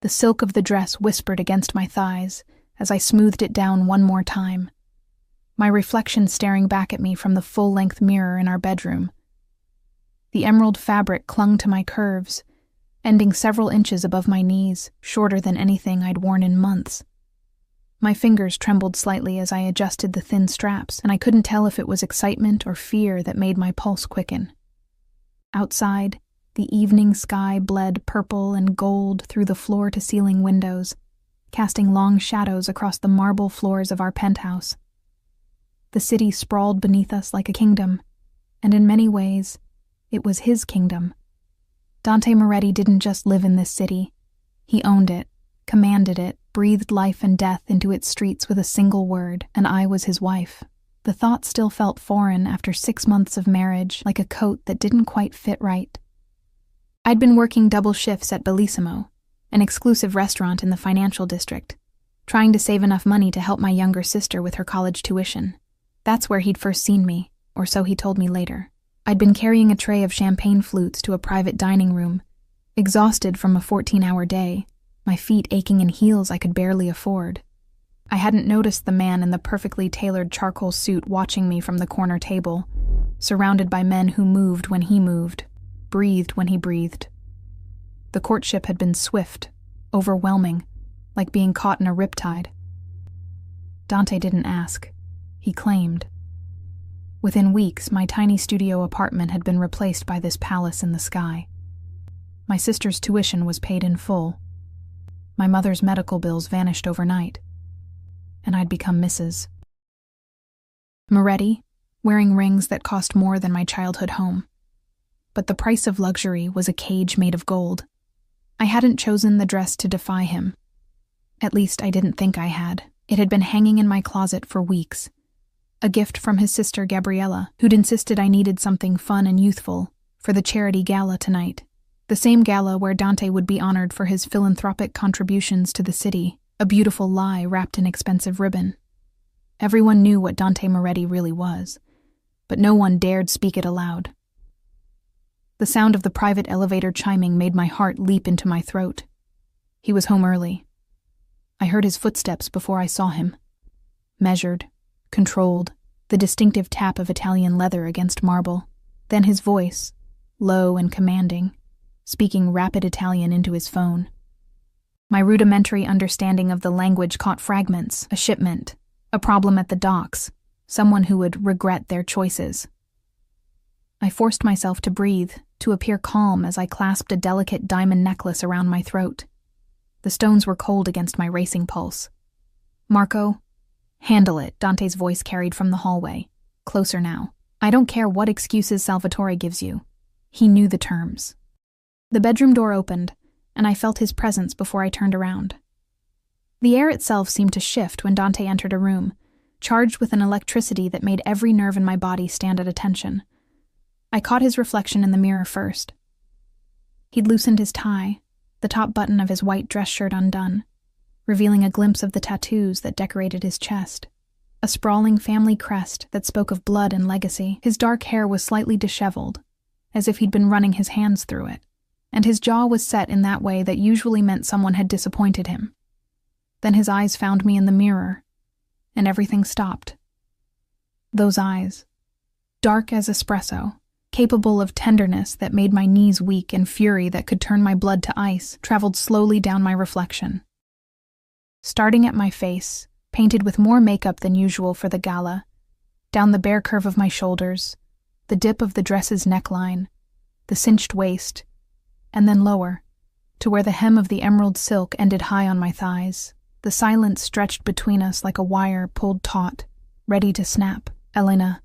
The silk of the dress whispered against my thighs as I smoothed it down one more time, my reflection staring back at me from the full-length mirror in our bedroom. The emerald fabric clung to my curves, ending several inches above my knees, shorter than anything I'd worn in months. My fingers trembled slightly as I adjusted the thin straps, and I couldn't tell if it was excitement or fear that made my pulse quicken. Outside, the evening sky bled purple and gold through the floor-to-ceiling windows, casting long shadows across the marble floors of our penthouse. The city sprawled beneath us like a kingdom, and in many ways, it was his kingdom. Dante Moretti didn't just live in this city. He owned it, commanded it, breathed life and death into its streets with a single word, and I was his wife. The thought still felt foreign after 6 months of marriage, like a coat that didn't quite fit right. I'd been working double shifts at Bellissimo, an exclusive restaurant in the financial district, trying to save enough money to help my younger sister with her college tuition. That's where he'd first seen me, or so he told me later. I'd been carrying a tray of champagne flutes to a private dining room, exhausted from a 14-hour day, my feet aching in heels I could barely afford. I hadn't noticed the man in the perfectly tailored charcoal suit watching me from the corner table, surrounded by men who moved when he moved, breathed when he breathed. The courtship had been swift, overwhelming, like being caught in a riptide. Dante didn't ask. He claimed. Within weeks, my tiny studio apartment had been replaced by this palace in the sky. My sister's tuition was paid in full. My mother's medical bills vanished overnight, and I'd become Mrs. Moretti, wearing rings that cost more than my childhood home. But the price of luxury was a cage made of gold. I hadn't chosen the dress to defy him. At least I didn't think I had. It had been hanging in my closet for weeks. A gift from his sister Gabriella, who'd insisted I needed something fun and youthful for the charity gala tonight. The same gala where Dante would be honored for his philanthropic contributions to the city, a beautiful lie wrapped in expensive ribbon. Everyone knew what Dante Moretti really was, but no one dared speak it aloud. The sound of the private elevator chiming made my heart leap into my throat. He was home early. I heard his footsteps before I saw him. Measured, controlled, the distinctive tap of Italian leather against marble. Then his voice, low and commanding, speaking rapid Italian into his phone. My rudimentary understanding of the language caught fragments, a shipment, a problem at the docks, someone who would regret their choices. I forced myself to breathe, to appear calm as I clasped a delicate diamond necklace around my throat. The stones were cold against my racing pulse. "Marco, handle it," Dante's voice carried from the hallway. Closer now. "I don't care what excuses Salvatore gives you." He knew the terms. The bedroom door opened, and I felt his presence before I turned around. The air itself seemed to shift when Dante entered a room, charged with an electricity that made every nerve in my body stand at attention. I caught his reflection in the mirror first. He'd loosened his tie, the top button of his white dress shirt undone, revealing a glimpse of the tattoos that decorated his chest. A sprawling family crest that spoke of blood and legacy. His dark hair was slightly disheveled, as if he'd been running his hands through it, and his jaw was set in that way that usually meant someone had disappointed him. Then his eyes found me in the mirror, and everything stopped. Those eyes, dark as espresso, capable of tenderness that made my knees weak and fury that could turn my blood to ice, traveled slowly down my reflection. Starting at my face, painted with more makeup than usual for the gala, down the bare curve of my shoulders, the dip of the dress's neckline, the cinched waist, and then lower, to where the hem of the emerald silk ended high on my thighs. The silence stretched between us like a wire pulled taut, ready to snap. "Elena."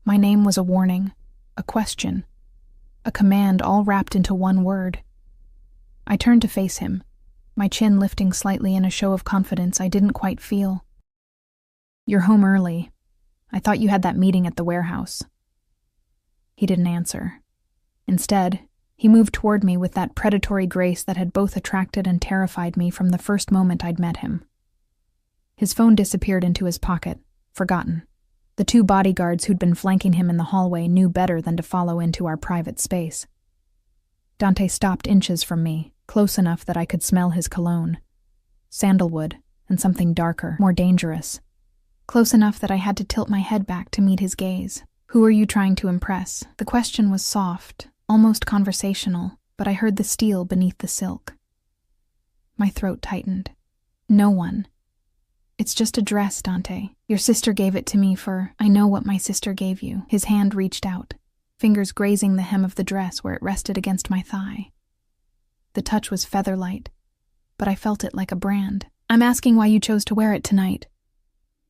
My name was a warning, a question, a command all wrapped into one word. I turned to face him, my chin lifting slightly in a show of confidence I didn't quite feel. "You're home early. I thought you had that meeting at the warehouse." He didn't answer. Instead, he moved toward me with that predatory grace that had both attracted and terrified me from the first moment I'd met him. His phone disappeared into his pocket, forgotten. The 2 bodyguards who'd been flanking him in the hallway knew better than to follow into our private space. Dante stopped inches from me, close enough that I could smell his cologne. Sandalwood, and something darker, more dangerous. Close enough that I had to tilt my head back to meet his gaze. "Who are you trying to impress?" The question was soft, almost conversational, but I heard the steel beneath the silk. My throat tightened. "No one. It's just a dress, Dante. Your sister gave it to me for— I know what my sister gave you." His hand reached out, fingers grazing the hem of the dress where it rested against my thigh. The touch was feather-light, but I felt it like a brand. "I'm asking why you chose to wear it tonight."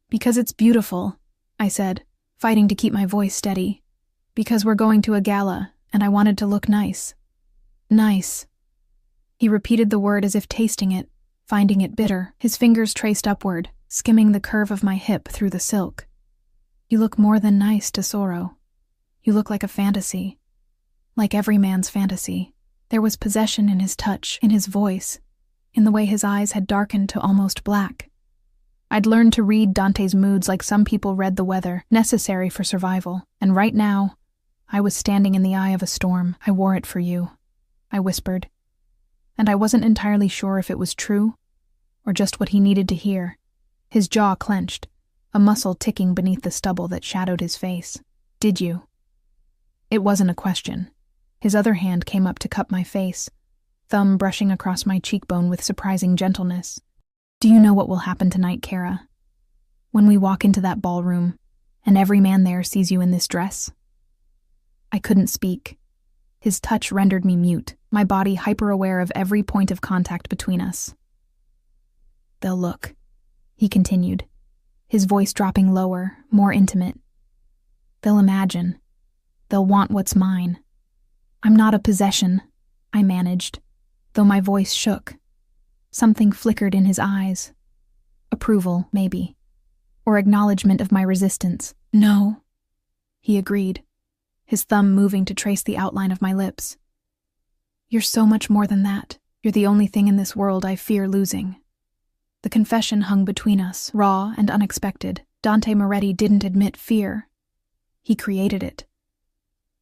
"Because it's beautiful," I said, fighting to keep my voice steady. "Because we're going to a gala, and I wanted to look nice." "Nice." He repeated the word as if tasting it, finding it bitter. His fingers traced upward, skimming the curve of my hip through the silk. "You look more than nice, Tesoro. You look like a fantasy. Like every man's fantasy." There was possession in his touch, in his voice, in the way his eyes had darkened to almost black. I'd learned to read Dante's moods like some people read the weather, necessary for survival, and right now, I was standing in the eye of a storm. "I wore it for you," I whispered, and I wasn't entirely sure if it was true or just what he needed to hear. His jaw clenched, a muscle ticking beneath the stubble that shadowed his face. "Did you?" It wasn't a question. His other hand came up to cup my face, thumb brushing across my cheekbone with surprising gentleness. "Do you know what will happen tonight, Kara? When we walk into that ballroom, and every man there sees you in this dress?" I couldn't speak. His touch rendered me mute, my body hyper-aware of every point of contact between us. "They'll look," he continued, his voice dropping lower, more intimate. "They'll imagine. They'll want what's mine. I'm not a possession," I managed, though my voice shook. Something flickered in his eyes. Approval, maybe. Or acknowledgement of my resistance. "No," he agreed, his thumb moving to trace the outline of my lips. "You're so much more than that. You're the only thing in this world I fear losing." The confession hung between us, raw and unexpected. Dante Moretti didn't admit fear. He created it.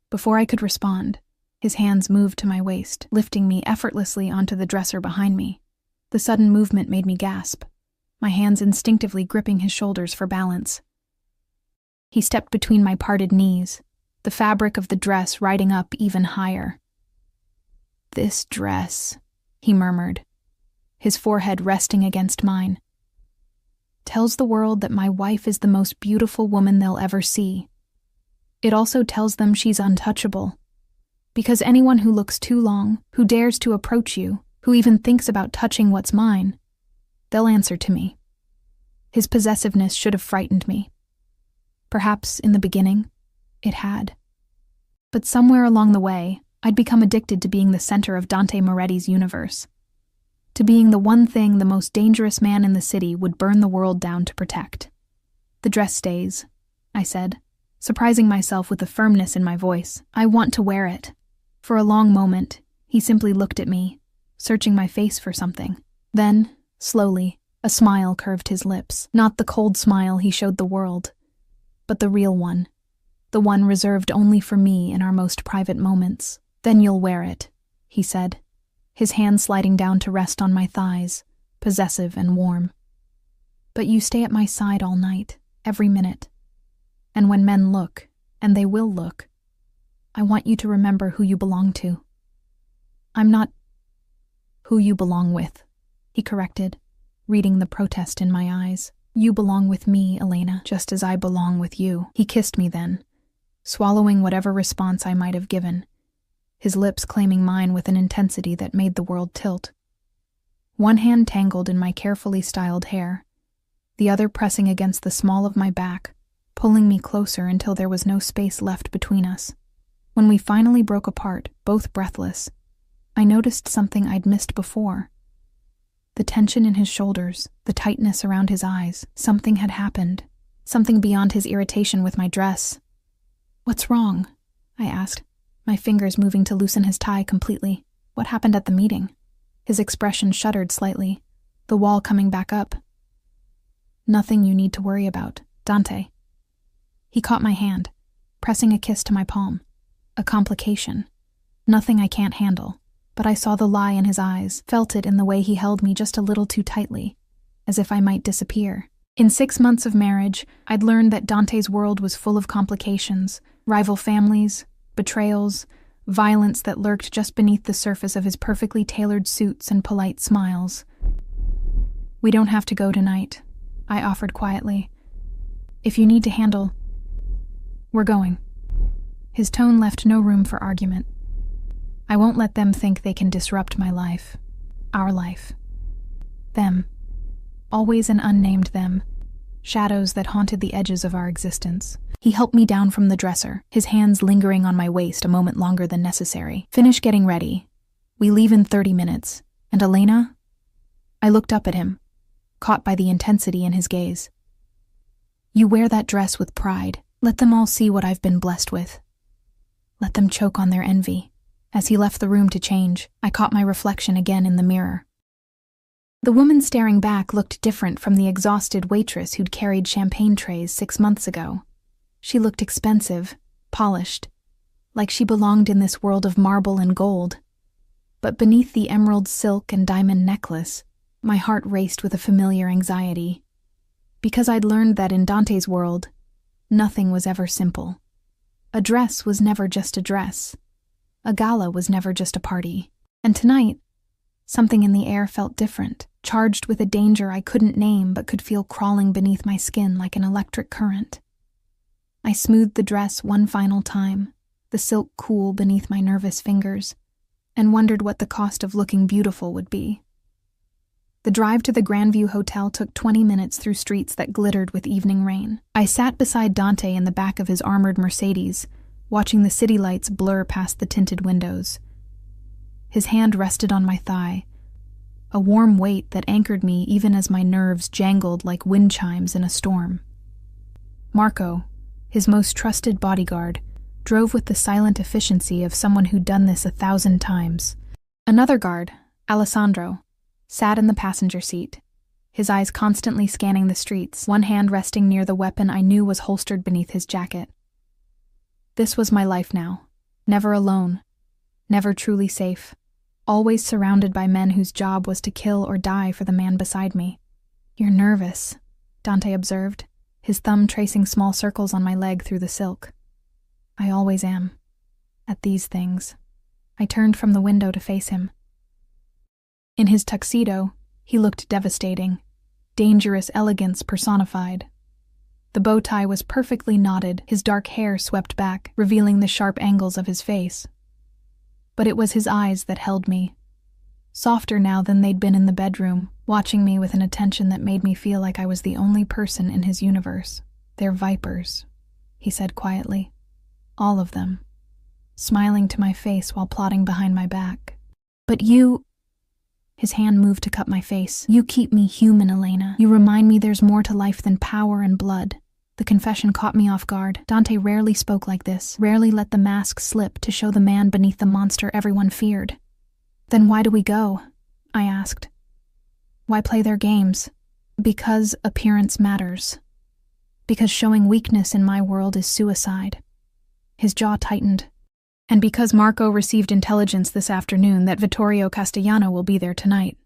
Before I could respond, his hands moved to my waist, lifting me effortlessly onto the dresser behind me. The sudden movement made me gasp, my hands instinctively gripping his shoulders for balance. He stepped between my parted knees, the fabric of the dress riding up even higher. "This dress," he murmured, his forehead resting against mine, "tells the world that my wife is the most beautiful woman they'll ever see. It also tells them she's untouchable. Because anyone who looks too long, who dares to approach you, who even thinks about touching what's mine, they'll answer to me." His possessiveness should have frightened me. Perhaps, in the beginning, it had. But somewhere along the way, I'd become addicted to being the center of Dante Moretti's universe. To being the one thing the most dangerous man in the city would burn the world down to protect. "The dress stays," I said, surprising myself with the firmness in my voice. "I want to wear it." For a long moment, he simply looked at me, searching my face for something. Then, slowly, a smile curved his lips. Not the cold smile he showed the world, but the real one. The one reserved only for me in our most private moments. "Then you'll wear it," he said, his hand sliding down to rest on my thighs, possessive and warm. "But you stay at my side all night, every minute. And when men look, and they will look, I want you to remember who you belong to." "I'm not who you belong with," he corrected, reading the protest in my eyes. "You belong with me, Elena, just as I belong with you." He kissed me then, swallowing whatever response I might have given, his lips claiming mine with an intensity that made the world tilt. One hand tangled in my carefully styled hair, the other pressing against the small of my back, pulling me closer until there was no space left between us. When we finally broke apart, both breathless, I noticed something I'd missed before. The tension in his shoulders, the tightness around his eyes. Something had happened, something beyond his irritation with my dress. "What's wrong?" I asked, my fingers moving to loosen his tie completely. "What happened at the meeting?" His expression shuddered slightly, the wall coming back up. "Nothing you need to worry about, Dante." He caught my hand, pressing a kiss to my palm. "A complication. Nothing I can't handle. but I saw the lie in his eyes, felt it in the way he held me just a little too tightly, as if I might disappear. In 6 months of marriage, I'd learned that Dante's world was full of complications, rival families, betrayals, violence that lurked just beneath the surface of his perfectly tailored suits and polite smiles. "We don't have to go tonight," I offered quietly. "If you need to handle, we're going." His tone left no room for argument. "I won't let them think they can disrupt my life. Our life. Them. Always an unnamed them. Shadows that haunted the edges of our existence." He helped me down from the dresser, his hands lingering on my waist a moment longer than necessary. "Finish getting ready. We leave in 30 minutes. And Elena?" I looked up at him, caught by the intensity in his gaze. "You wear that dress with pride. Let them all see what I've been blessed with. Let them choke on their envy." As he left the room to change, I caught my reflection again in the mirror. The woman staring back looked different from the exhausted waitress who'd carried champagne trays 6 months ago. She looked expensive, polished, like she belonged in this world of marble and gold. But beneath the emerald silk and diamond necklace, my heart raced with a familiar anxiety. Because I'd learned that in Dante's world, nothing was ever simple. A dress was never just a dress. A gala was never just a party. And tonight, something in the air felt different, charged with a danger I couldn't name but could feel crawling beneath my skin like an electric current. I smoothed the dress one final time, the silk cool beneath my nervous fingers, and wondered what the cost of looking beautiful would be. The drive to the Grandview Hotel took 20 minutes through streets that glittered with evening rain. I sat beside Dante in the back of his armored Mercedes, watching the city lights blur past the tinted windows. His hand rested on my thigh, a warm weight that anchored me even as my nerves jangled like wind chimes in a storm. Marco, his most trusted bodyguard, drove with the silent efficiency of someone who'd done this 1,000 times. Another guard, Alessandro, sat in the passenger seat, his eyes constantly scanning the streets, one hand resting near the weapon I knew was holstered beneath his jacket. This was my life now, never alone, never truly safe, always surrounded by men whose job was to kill or die for the man beside me. "You're nervous," Dante observed, his thumb tracing small circles on my leg through the silk. "I always am. At these things." I turned from the window to face him. In his tuxedo, he looked devastating, dangerous elegance personified. The bow tie was perfectly knotted, his dark hair swept back, revealing the sharp angles of his face. But it was his eyes that held me, softer now than they'd been in the bedroom, watching me with an attention that made me feel like I was the only person in his universe. "They're vipers," he said quietly. "All of them," smiling to my face while plotting behind my back. "But you—" His hand moved to cut my face. "You keep me human, Elena. You remind me there's more to life than power and blood." The confession caught me off guard. Dante rarely spoke like this, rarely let the mask slip to show the man beneath the monster everyone feared. "Then why do we go?" I asked. "Why play their games?" "Because appearance matters. Because showing weakness in my world is suicide." His jaw tightened. "And because Marco received intelligence this afternoon that Vittorio Castellano will be there tonight."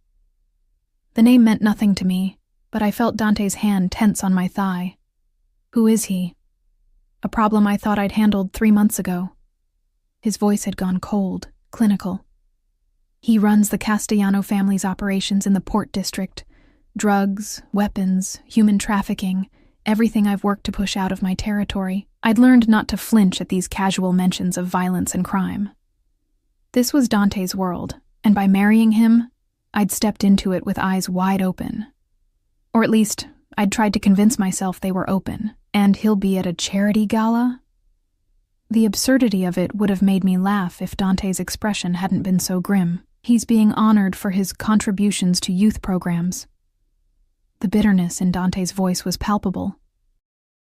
The name meant nothing to me, but I felt Dante's hand tense on my thigh. "Who is he?" A problem I thought I'd handled 3 months ago. His voice had gone cold, clinical. "He runs the Castellano family's operations in the Port District. Drugs, weapons, human trafficking, everything I've worked to push out of my territory." I'd learned not to flinch at these casual mentions of violence and crime. This was Dante's world, and by marrying him, I'd stepped into it with eyes wide open. Or at least, I'd tried to convince myself they were open. And he'll be at a charity gala? The absurdity of it would have made me laugh if Dante's expression hadn't been so grim. He's being honored for his contributions to youth programs. The bitterness in Dante's voice was palpable.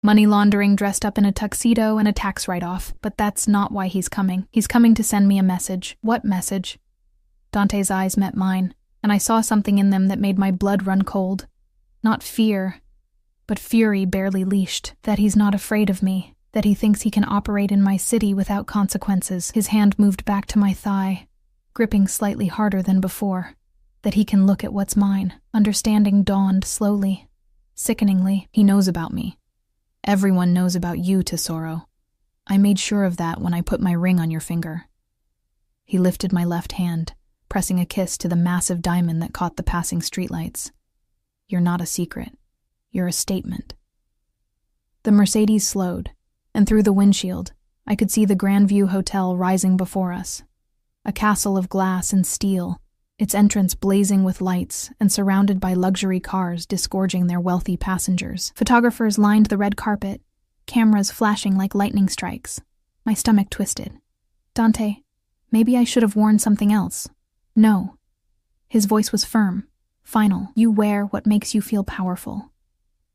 Money laundering dressed up in a tuxedo and a tax write-off, but that's not why he's coming. He's coming to send me a message. What message? Dante's eyes met mine, and I saw something in them that made my blood run cold. Not fear, but fury barely leashed, that he's not afraid of me, that he thinks he can operate in my city without consequences. His hand moved back to my thigh, gripping slightly harder than before. That he can look at what's mine. Understanding dawned slowly. Sickeningly, he knows about me. Everyone knows about you, Tesoro. I made sure of that when I put my ring on your finger. He lifted my left hand, pressing a kiss to the massive diamond that caught the passing streetlights. You're not a secret. You're a statement. The Mercedes slowed, and through the windshield, I could see the Grandview Hotel rising before us. A castle of glass and steel, its entrance blazing with lights and surrounded by luxury cars disgorging their wealthy passengers. Photographers lined the red carpet, cameras flashing like lightning strikes. My stomach twisted. Dante, maybe I should have worn something else. No. His voice was firm, final. You wear what makes you feel powerful,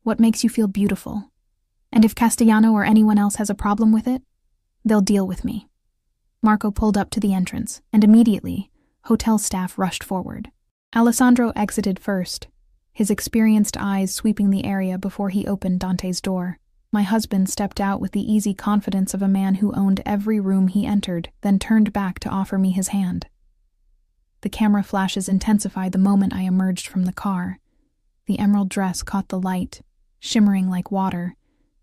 what makes you feel beautiful. And if Castellano or anyone else has a problem with it, they'll deal with me. Marco pulled up to the entrance, and immediately, hotel staff rushed forward. Alessandro exited first, his experienced eyes sweeping the area before he opened Dante's door. My husband stepped out with the easy confidence of a man who owned every room he entered, then turned back to offer me his hand. The camera flashes intensified the moment I emerged from the car. The emerald dress caught the light, shimmering like water,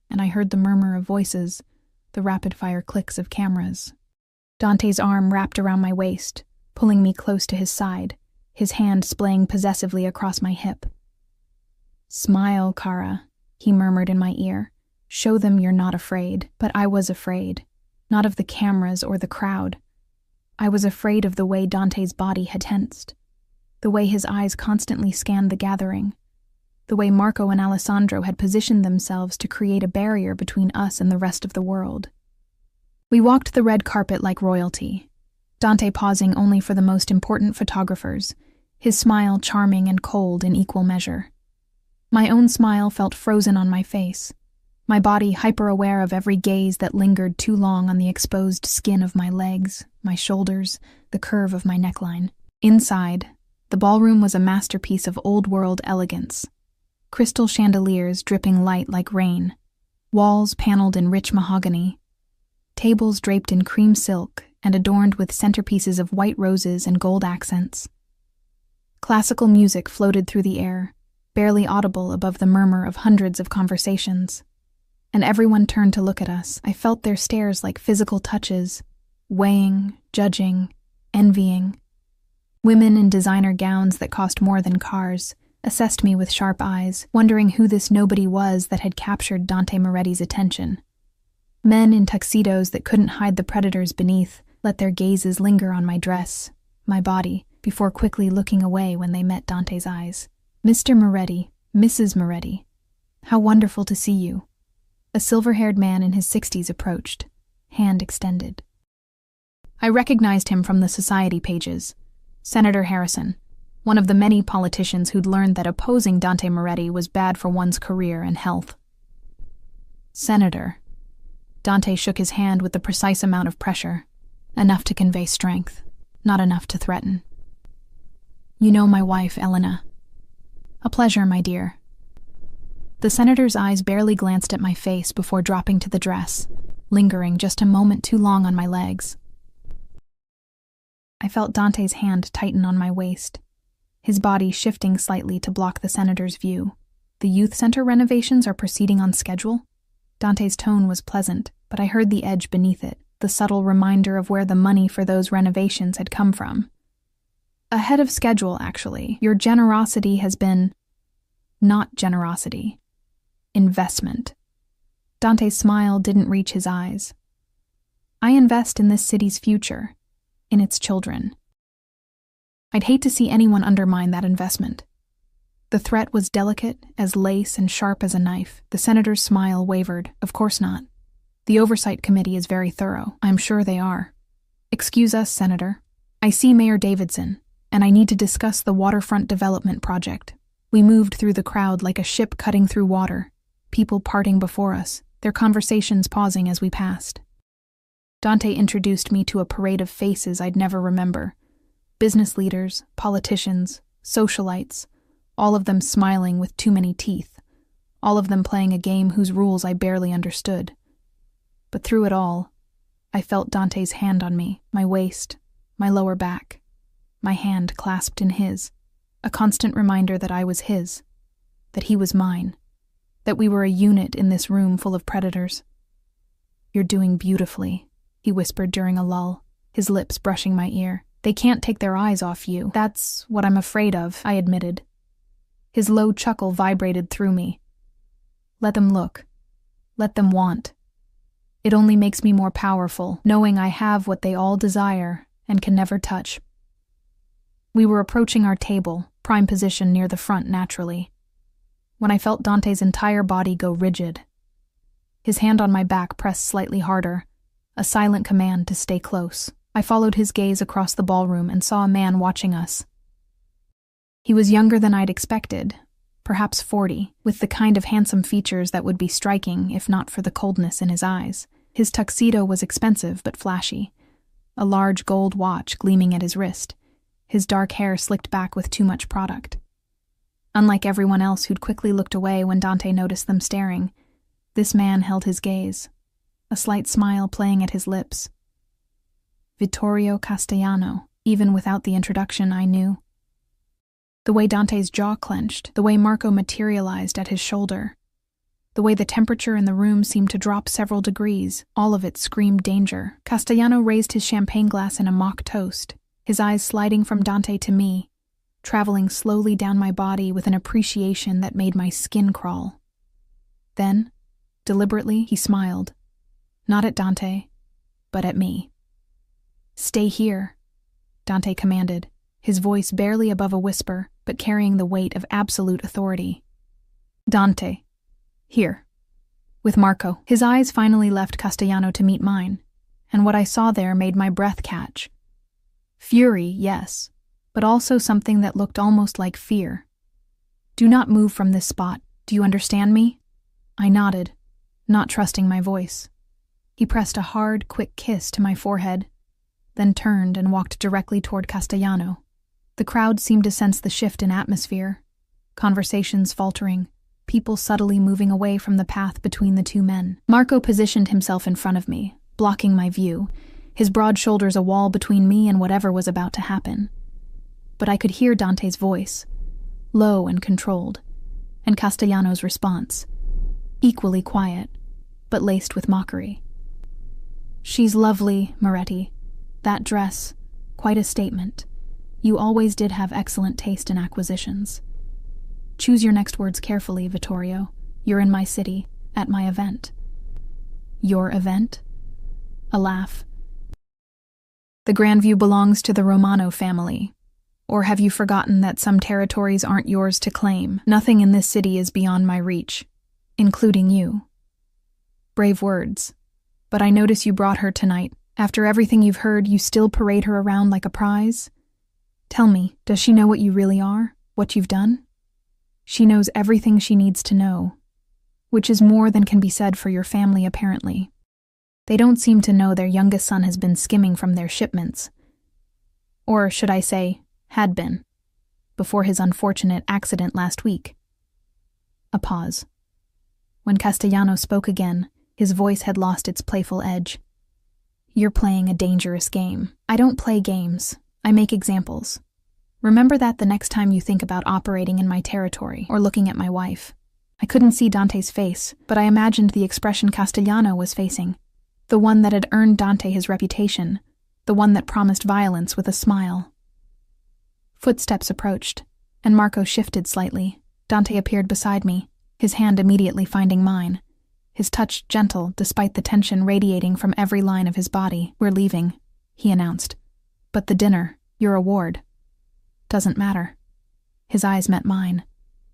and I heard the murmur of voices, the rapid-fire clicks of cameras. Dante's arm wrapped around my waist, pulling me close to his side, his hand splaying possessively across my hip. Smile, Cara, he murmured in my ear. Show them you're not afraid. But I was afraid, not of the cameras or the crowd. I was afraid of the way Dante's body had tensed, the way his eyes constantly scanned the gathering, the way Marco and Alessandro had positioned themselves to create a barrier between us and the rest of the world. We walked the red carpet like royalty, Dante pausing only for the most important photographers, his smile charming and cold in equal measure. My own smile felt frozen on my face, my body hyper-aware of every gaze that lingered too long on the exposed skin of my legs, my shoulders, the curve of my neckline. Inside, the ballroom was a masterpiece of old-world elegance. Crystal chandeliers dripping light like rain, walls paneled in rich mahogany, tables draped in cream silk and adorned with centerpieces of white roses and gold accents. Classical music floated through the air, barely audible above the murmur of hundreds of conversations. And everyone turned to look at us. I felt their stares like physical touches, weighing, judging, envying. Women in designer gowns that cost more than cars assessed me with sharp eyes, wondering who this nobody was that had captured Dante Moretti's attention. Men in tuxedos that couldn't hide the predators beneath let their gazes linger on my dress, my body, before quickly looking away when they met Dante's eyes. Mr. Moretti, Mrs. Moretti, how wonderful to see you. A silver-haired man in his 60s approached, hand extended. I recognized him from the society pages. Senator Harrison, one of the many politicians who'd learned that opposing Dante Moretti was bad for one's career and health. Senator. Dante shook his hand with the precise amount of pressure, enough to convey strength, not enough to threaten. You know my wife, Elena. A pleasure, my dear. The senator's eyes barely glanced at my face before dropping to the dress, lingering just a moment too long on my legs. I felt Dante's hand tighten on my waist, his body shifting slightly to block the senator's view. The youth center renovations are proceeding on schedule? Dante's tone was pleasant, but I heard the edge beneath it, the subtle reminder of where the money for those renovations had come from. Ahead of schedule, actually. Your generosity has been... not generosity. Investment. Dante's smile didn't reach his eyes. I invest in this city's future, in its children. I'd hate to see anyone undermine that investment. The threat was delicate as lace and sharp as a knife. The senator's smile wavered. Of course not. The Oversight Committee is very thorough. I'm sure they are. Excuse us, Senator. I see Mayor Davidson, and I need to discuss the waterfront development project. We moved through the crowd like a ship cutting through water, people parting before us, their conversations pausing as we passed. Dante introduced me to a parade of faces I'd never remember. Business leaders, politicians, socialites, all of them smiling with too many teeth, all of them playing a game whose rules I barely understood. But through it all, I felt Dante's hand on me, my waist, my lower back. my hand clasped in his, a constant reminder that I was his, that he was mine, that we were a unit in this room full of predators. "You're doing beautifully," he whispered during a lull, his lips brushing my ear. "They can't take their eyes off you." "That's what I'm afraid of," I admitted. His low chuckle vibrated through me. "Let them look. Let them want. It only makes me more powerful, knowing I have what they all desire and can never touch." We were approaching our table, prime position near the front naturally, when I felt Dante's entire body go rigid. His hand on my back pressed slightly harder, a silent command to stay close. I followed his gaze across the ballroom and saw a man watching us. He was younger than I'd expected, perhaps 40, with the kind of handsome features that would be striking if not for the coldness in his eyes. His tuxedo was expensive but flashy, a large gold watch gleaming at his wrist, his dark hair slicked back with too much product. Unlike everyone else who'd quickly looked away when Dante noticed them staring, this man held his gaze, a slight smile playing at his lips. Vittorio Castellano, even without the introduction, I knew. The way Dante's jaw clenched, the way Marco materialized at his shoulder, the way the temperature in the room seemed to drop several degrees, all of it screamed danger. Castellano raised his champagne glass in a mock toast, his eyes sliding from Dante to me, traveling slowly down my body with an appreciation that made my skin crawl. Then, deliberately, he smiled, not at Dante, but at me. "Stay here," Dante commanded, his voice barely above a whisper, but carrying the weight of absolute authority. "Dante, here." With Marco, his eyes finally left Castellano to meet mine, and what I saw there made my breath catch. Fury, yes, but also something that looked almost like fear. "Do not move from this spot. Do you understand me?" I nodded, not trusting my voice. He pressed a hard, quick kiss to my forehead, then turned and walked directly toward Castellano. The crowd seemed to sense the shift in atmosphere, conversations faltering, people subtly moving away from the path between the two men. Marco positioned himself in front of me, blocking my view, his broad shoulders a wall between me and whatever was about to happen. But I could hear Dante's voice, low and controlled, and Castellano's response, equally quiet, but laced with mockery. "She's lovely, Moretti. That dress, quite a statement. You always did have excellent taste in acquisitions. Choose your next words carefully, Vittorio. You're in my city, at my event." "Your event?" A laugh. "The Grandview belongs to the Romano family. Or have you forgotten that some territories aren't yours to claim? Nothing in this city is beyond my reach, including you." Brave words. But I notice you brought her tonight. After everything you've heard, you still parade her around like a prize? Tell me, does she know what you really are? What you've done? She knows everything she needs to know, which is more than can be said for your family, apparently. They don't seem to know their youngest son has been skimming from their shipments. Or should I say, had been, before his unfortunate accident last week. A pause. When Castellano spoke again, his voice had lost its playful edge. "You're playing a dangerous game." "I don't play games. I make examples. Remember that the next time you think about operating in my territory or looking at my wife." I couldn't see Dante's face, but I imagined the expression Castellano was facing, the one that had earned Dante his reputation, the one that promised violence with a smile. Footsteps approached, and Marco shifted slightly. Dante appeared beside me, his hand immediately finding mine, his touch gentle despite the tension radiating from every line of his body. "We're leaving," he announced. "But the dinner, your award, doesn't matter." His eyes met mine,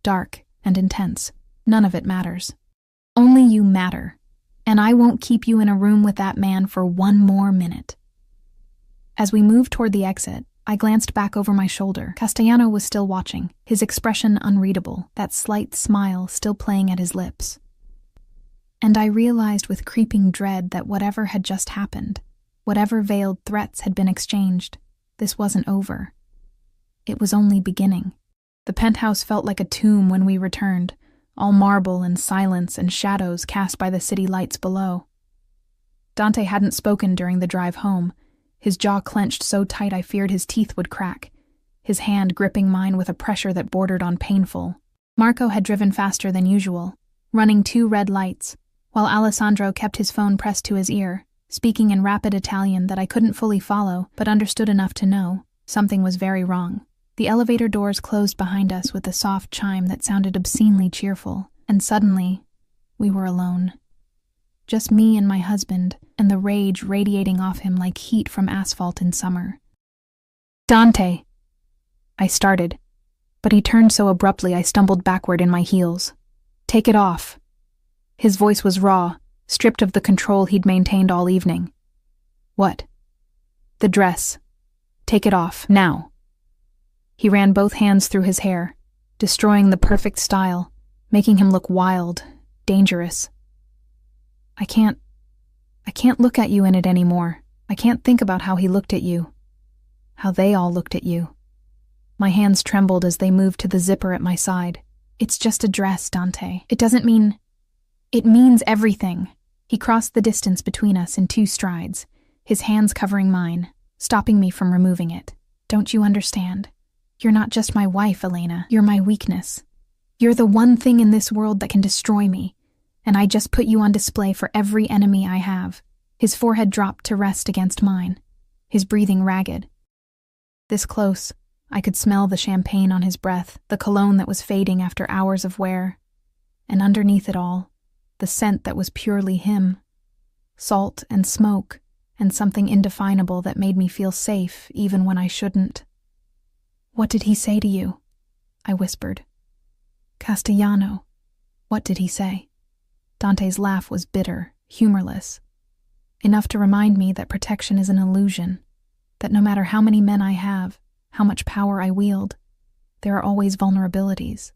dark and intense. "None of it matters. Only you matter, and I won't keep you in a room with that man for one more minute." As we moved toward the exit, I glanced back over my shoulder. Castellano was still watching, his expression unreadable, that slight smile still playing at his lips. And I realized with creeping dread that whatever had just happened, whatever veiled threats had been exchanged, this wasn't over. It was only beginning. The penthouse felt like a tomb when we returned, all marble and silence and shadows cast by the city lights below. Dante hadn't spoken during the drive home, his jaw clenched so tight I feared his teeth would crack, his hand gripping mine with a pressure that bordered on painful. Marco had driven faster than usual, running 2 red lights, while Alessandro kept his phone pressed to his ear, speaking in rapid Italian that I couldn't fully follow but understood enough to know something was very wrong. The elevator doors closed behind us with a soft chime that sounded obscenely cheerful, and suddenly, we were alone. Just me and my husband, and the rage radiating off him like heat from asphalt in summer. "Dante!" I started, but he turned so abruptly I stumbled backward in my heels. "Take it off." His voice was raw, stripped of the control he'd maintained all evening. "What?" "The dress. Take it off, now." He ran both hands through his hair, destroying the perfect style, making him look wild, dangerous. I can't look at you in it anymore. I can't think about how he looked at you. How they all looked at you. My hands trembled as they moved to the zipper at my side. "It's just a dress, Dante. It doesn't mean... It means everything." He crossed the distance between us in 2 strides, his hands covering mine, stopping me from removing it. "Don't you understand? You're not just my wife, Elena. You're my weakness. You're the one thing in this world that can destroy me, and I just put you on display for every enemy I have." His forehead dropped to rest against mine, his breathing ragged. This close, I could smell the champagne on his breath, the cologne that was fading after hours of wear, and underneath it all, the scent that was purely him. Salt and smoke, and something indefinable that made me feel safe even when I shouldn't. "What did he say to you?" I whispered. "Castellano." What did he say? Dante's laugh was bitter, humorless. Enough to remind me that protection is an illusion, that no matter how many men I have, how much power I wield, there are always vulnerabilities.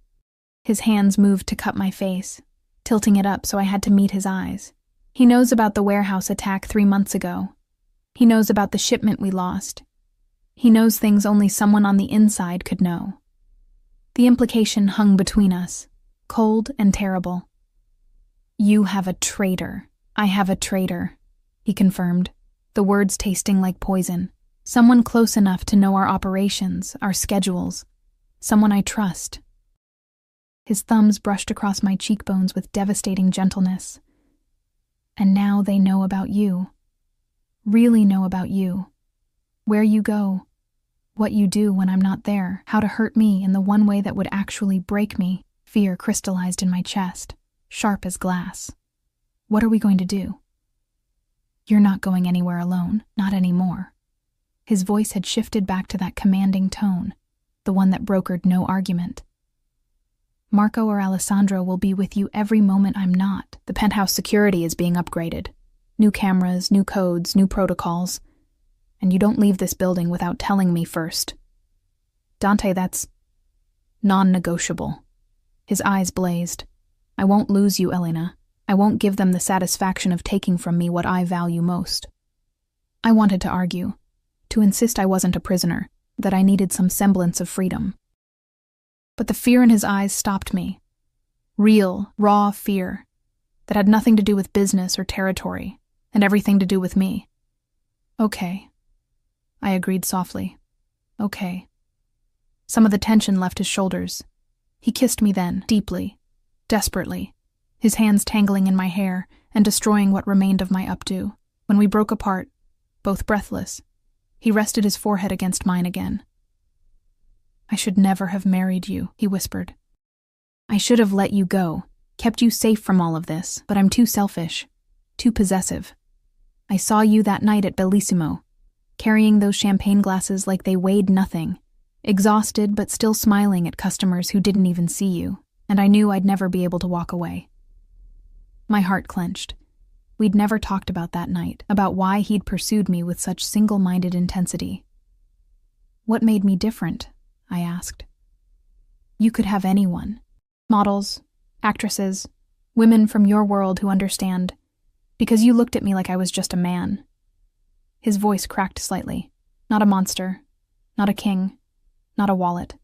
His hands moved to cup my face, tilting it up so I had to meet his eyes. He knows about the warehouse attack 3 months ago. He knows about the shipment we lost. He knows things only someone on the inside could know. The implication hung between us, cold and terrible. "You have a traitor. I have a traitor," he confirmed, the words tasting like poison. "Someone close enough to know our operations, our schedules. Someone I trust." His thumbs brushed across my cheekbones with devastating gentleness. "And now they know about you. Really know about you. Where you go. What you do when I'm not there. How to hurt me in the one way that would actually break me." Fear crystallized in my chest, sharp as glass. "What are we going to do?" "You're not going anywhere alone. Not anymore." His voice had shifted back to that commanding tone, the one that brokered no argument. "Marco or Alessandro will be with you every moment I'm not. The penthouse security is being upgraded. New cameras, new codes, new protocols. And you don't leave this building without telling me first." "Dante, that's non-negotiable." His eyes blazed. "I won't lose you, Elena. I won't give them the satisfaction of taking from me what I value most." I wanted to argue, to insist I wasn't a prisoner, that I needed some semblance of freedom. But the fear in his eyes stopped me. Real, raw fear that had nothing to do with business or territory, and everything to do with me. "Okay," I agreed softly. "Okay." Some of the tension left his shoulders. He kissed me then, deeply, desperately, his hands tangling in my hair and destroying what remained of my updo. When we broke apart, both breathless, he rested his forehead against mine again. "I should never have married you," he whispered. "I should have let you go, kept you safe from all of this, but I'm too selfish, too possessive. I saw you that night at Bellissimo, carrying those champagne glasses like they weighed nothing, exhausted but still smiling at customers who didn't even see you, and I knew I'd never be able to walk away." My heart clenched. We'd never talked about that night, about why he'd pursued me with such single-minded intensity. "What made me different?" I asked. "You could have anyone. Models, actresses, women from your world who understand, because you looked at me like I was just a man." His voice cracked slightly. "Not a monster, not a king, not a wallet.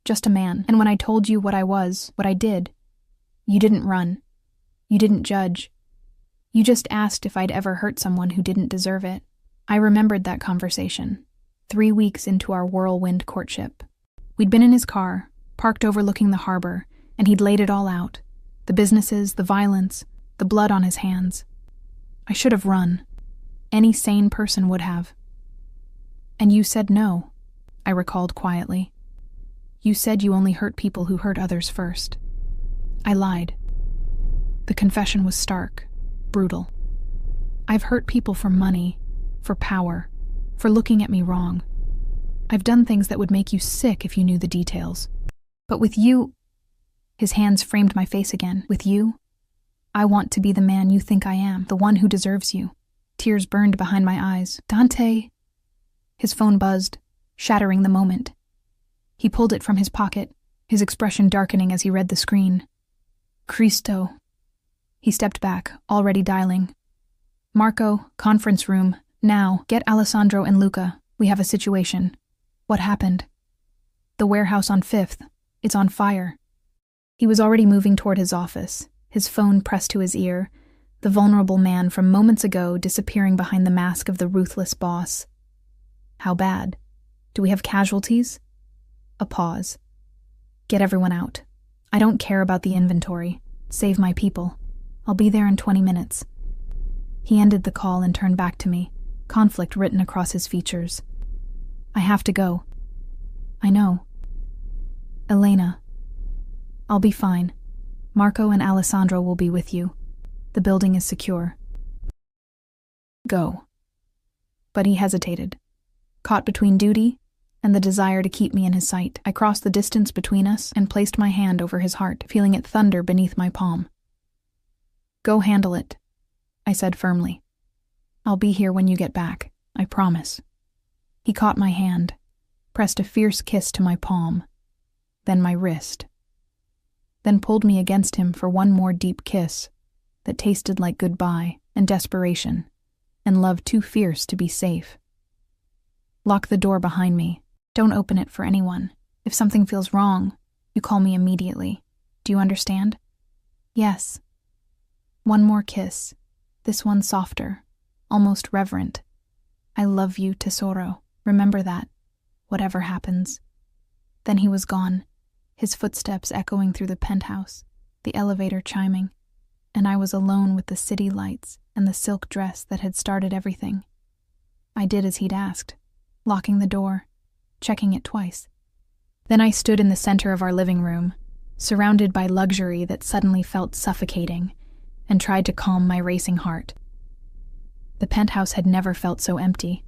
Just a man. And when I told you what I was, what I did, you didn't run. You didn't judge. You just asked if I'd ever hurt someone who didn't deserve it." I remembered that conversation. 3 weeks into our whirlwind courtship. We'd been in his car, parked overlooking the harbor, and he'd laid it all out. The businesses, the violence, the blood on his hands. I should have run. Any sane person would have. And you said no, I recalled quietly. You said you only hurt people who hurt others first. I lied. The confession was stark, brutal. I've hurt people for money, for power, for looking at me wrong. I've done things that would make you sick if you knew the details. But with you... His hands framed my face again. With you, I want to be the man you think I am, the one who deserves you. Tears burned behind my eyes. Dante... His phone buzzed, shattering the moment. He pulled it from his pocket, his expression darkening as he read the screen. Cristo. He stepped back, already dialing. Marco, conference room. Now, get Alessandro and Luca. We have a situation. What happened? The warehouse on 5th. It's on fire. He was already moving toward his office, his phone pressed to his ear, the vulnerable man from moments ago disappearing behind the mask of the ruthless boss. How bad? Do we have casualties? A pause. Get everyone out. I don't care about the inventory. Save my people. I'll be there in 20 minutes. He ended the call and turned back to me, conflict written across his features. I have to go. I know. Elena. I'll be fine. Marco and Alessandro will be with you. The building is secure. Go. But he hesitated. Caught between duty and the desire to keep me in his sight, I crossed the distance between us and placed my hand over his heart, feeling it thunder beneath my palm. Go handle it, I said firmly. I'll be here when you get back, I promise. He caught my hand, pressed a fierce kiss to my palm, then my wrist, then pulled me against him for one more deep kiss that tasted like goodbye and desperation and love too fierce to be safe. Lock the door behind me. Don't open it for anyone. If something feels wrong, you call me immediately. Do you understand? Yes. One more kiss. This one softer, almost reverent. I love you, tesoro. Remember that, whatever happens. Then he was gone, his footsteps echoing through the penthouse, the elevator chiming, and I was alone with the city lights and the silk dress that had started everything. I did as he'd asked, locking the door, checking it twice. Then I stood in the center of our living room, surrounded by luxury that suddenly felt suffocating, and tried to calm my racing heart. The penthouse had never felt so empty.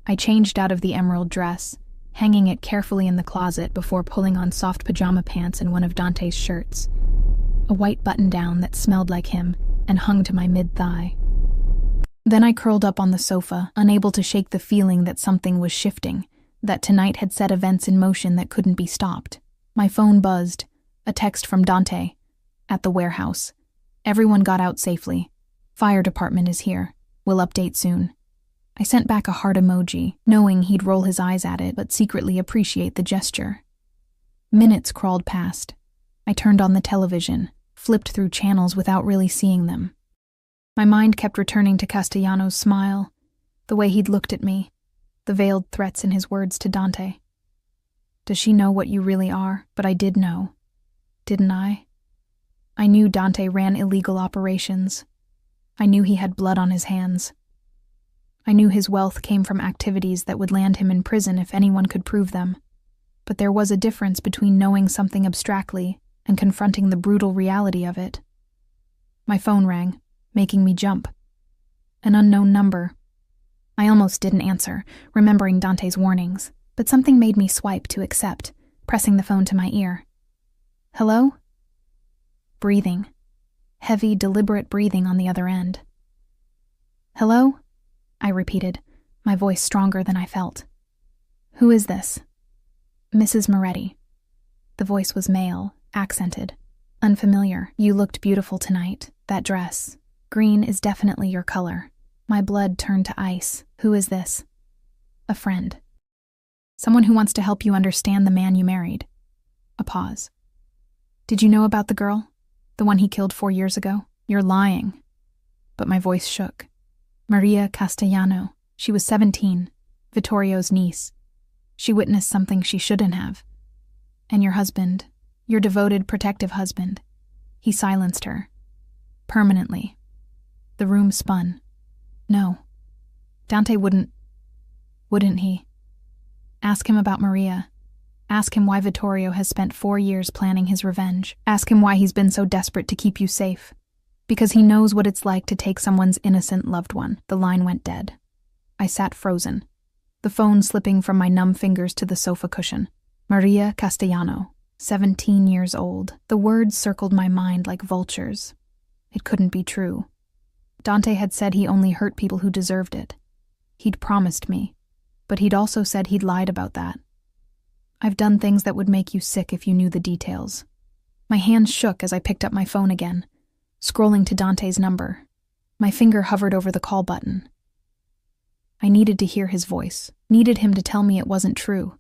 I changed out of the emerald dress, hanging it carefully in the closet before pulling on soft pajama pants and one of Dante's shirts, a white button-down that smelled like him and hung to my mid-thigh. Then I curled up on the sofa, unable to shake the feeling that something was shifting, that tonight had set events in motion that couldn't be stopped. My phone buzzed, a text from Dante. At the warehouse. Everyone got out safely. Fire department is here. We'll update soon. I sent back a heart emoji, knowing he'd roll his eyes at it but secretly appreciate the gesture. Minutes crawled past. I turned on the television, flipped through channels without really seeing them. My mind kept returning to Castellano's smile, the way he'd looked at me, the veiled threats in his words to Dante. Does she know what you really are? But I did know. Didn't I? I knew Dante ran illegal operations. I knew he had blood on his hands. I knew his wealth came from activities that would land him in prison if anyone could prove them. But there was a difference between knowing something abstractly and confronting the brutal reality of it. My phone rang, making me jump. An unknown number. I almost didn't answer, remembering Dante's warnings, but something made me swipe to accept, pressing the phone to my ear. Hello? Breathing. Heavy, deliberate breathing on the other end. Hello? I repeated, my voice stronger than I felt. Who is this? Mrs. Moretti. The voice was male, accented. Unfamiliar. You looked beautiful tonight. That dress. Green is definitely your color. My blood turned to ice. Who is this? A friend. Someone who wants to help you understand the man you married. A pause. Did you know about the girl? The one he killed 4 years ago? You're lying. But my voice shook. Maria Castellano. She was 17. Vittorio's niece. She witnessed something she shouldn't have. And your husband, your devoted, protective husband, he silenced her. Permanently. The room spun. No. Dante wouldn't he? Ask him about Maria. Ask him why Vittorio has spent 4 years planning his revenge. Ask him why he's been so desperate to keep you safe. Because he knows what it's like to take someone's innocent loved one. The line went dead. I sat frozen, the phone slipping from my numb fingers to the sofa cushion. Maria Castellano, 17 years old. The words circled my mind like vultures. It couldn't be true. Dante had said he only hurt people who deserved it. He'd promised me, but he'd also said he'd lied about that. I've done things that would make you sick if you knew the details. My hands shook as I picked up my phone again, scrolling to Dante's number. My finger hovered over the call button. I needed to hear his voice, needed him to tell me it wasn't true,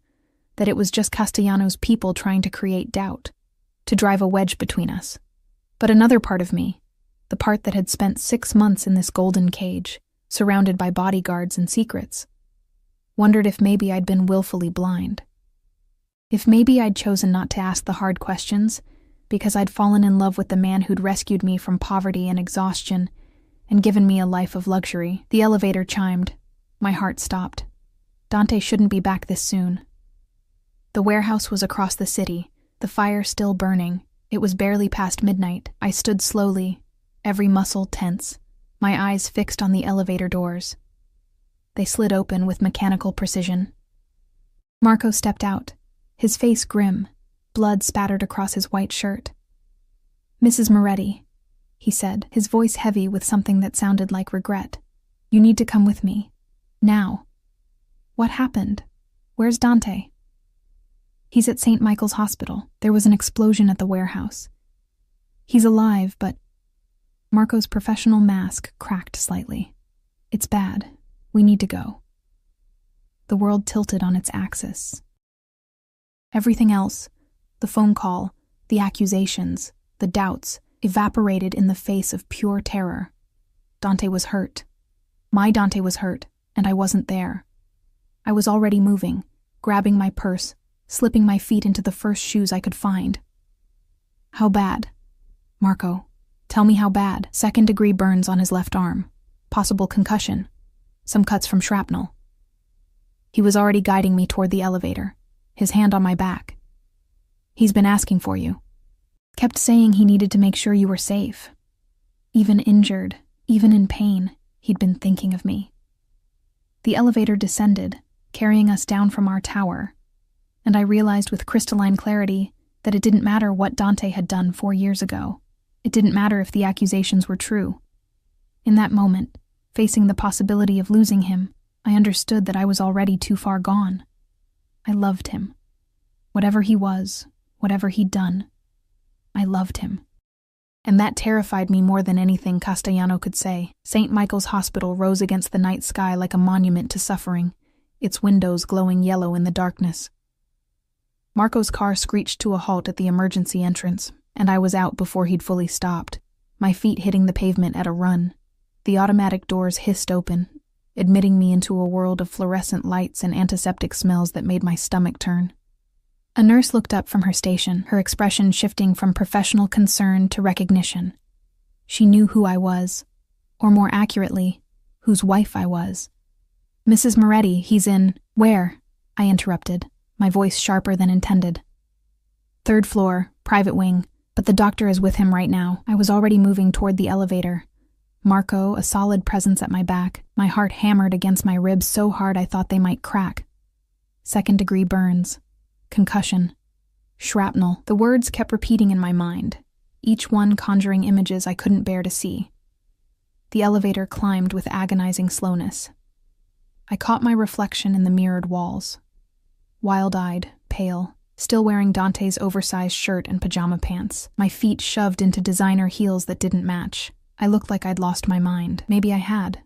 that it was just Castellano's people trying to create doubt, to drive a wedge between us. But another part of me, the part that had spent 6 months in this golden cage, surrounded by bodyguards and secrets, wondered if maybe I'd been willfully blind. If maybe I'd chosen not to ask the hard questions because I'd fallen in love with the man who'd rescued me from poverty and exhaustion and given me a life of luxury. The elevator chimed. My heart stopped. Dante shouldn't be back this soon. The warehouse was across the city, the fire still burning. It was barely past midnight. I stood slowly, every muscle tense, my eyes fixed on the elevator doors. They slid open with mechanical precision. Marco stepped out, his face grim, blood spattered across his white shirt. "Mrs. Moretti," he said, his voice heavy with something that sounded like regret. "You need to come with me. Now." "What happened? Where's Dante?" "He's at St. Michael's Hospital. There was an explosion at the warehouse. He's alive, but..." Marco's professional mask cracked slightly. "It's bad. We need to go." The world tilted on its axis. Everything else, the phone call, the accusations, the doubts, evaporated in the face of pure terror. Dante was hurt. My Dante was hurt, and I wasn't there. I was already moving, grabbing my purse, slipping my feet into the first shoes I could find. "How bad?" "Marco, tell me how bad." "Second-degree burns on his left arm. Possible concussion. Some cuts from shrapnel." He was already guiding me toward the elevator, his hand on my back. "He's been asking for you. Kept saying he needed to make sure you were safe. Even injured, even in pain, he'd been thinking of me." The elevator descended, carrying us down from our tower, and I realized with crystalline clarity that it didn't matter what Dante had done 4 years ago. It didn't matter if the accusations were true. In that moment, facing the possibility of losing him, I understood that I was already too far gone. I loved him. Whatever he was, whatever he'd done, I loved him. And that terrified me more than anything Castellano could say. St. Michael's Hospital rose against the night sky like a monument to suffering, its windows glowing yellow in the darkness. Marco's car screeched to a halt at the emergency entrance, and I was out before he'd fully stopped, my feet hitting the pavement at a run. The automatic doors hissed open, admitting me into a world of fluorescent lights and antiseptic smells that made my stomach turn. A nurse looked up from her station, her expression shifting from professional concern to recognition. She knew who I was, or more accurately, whose wife I was. "Mrs. Moretti, he's in..." "Where?" I interrupted, my voice sharper than intended. "3rd floor, private wing, but the doctor is with him right now." I was already moving toward the elevator. Marco, a solid presence at my back, my heart hammered against my ribs so hard I thought they might crack. Second-degree burns. Concussion. Shrapnel. The words kept repeating in my mind, each one conjuring images I couldn't bear to see. The elevator climbed with agonizing slowness. I caught my reflection in the mirrored walls. Wild-eyed, pale, still wearing Dante's oversized shirt and pajama pants, my feet shoved into designer heels that didn't match. I looked like I'd lost my mind. Maybe I had.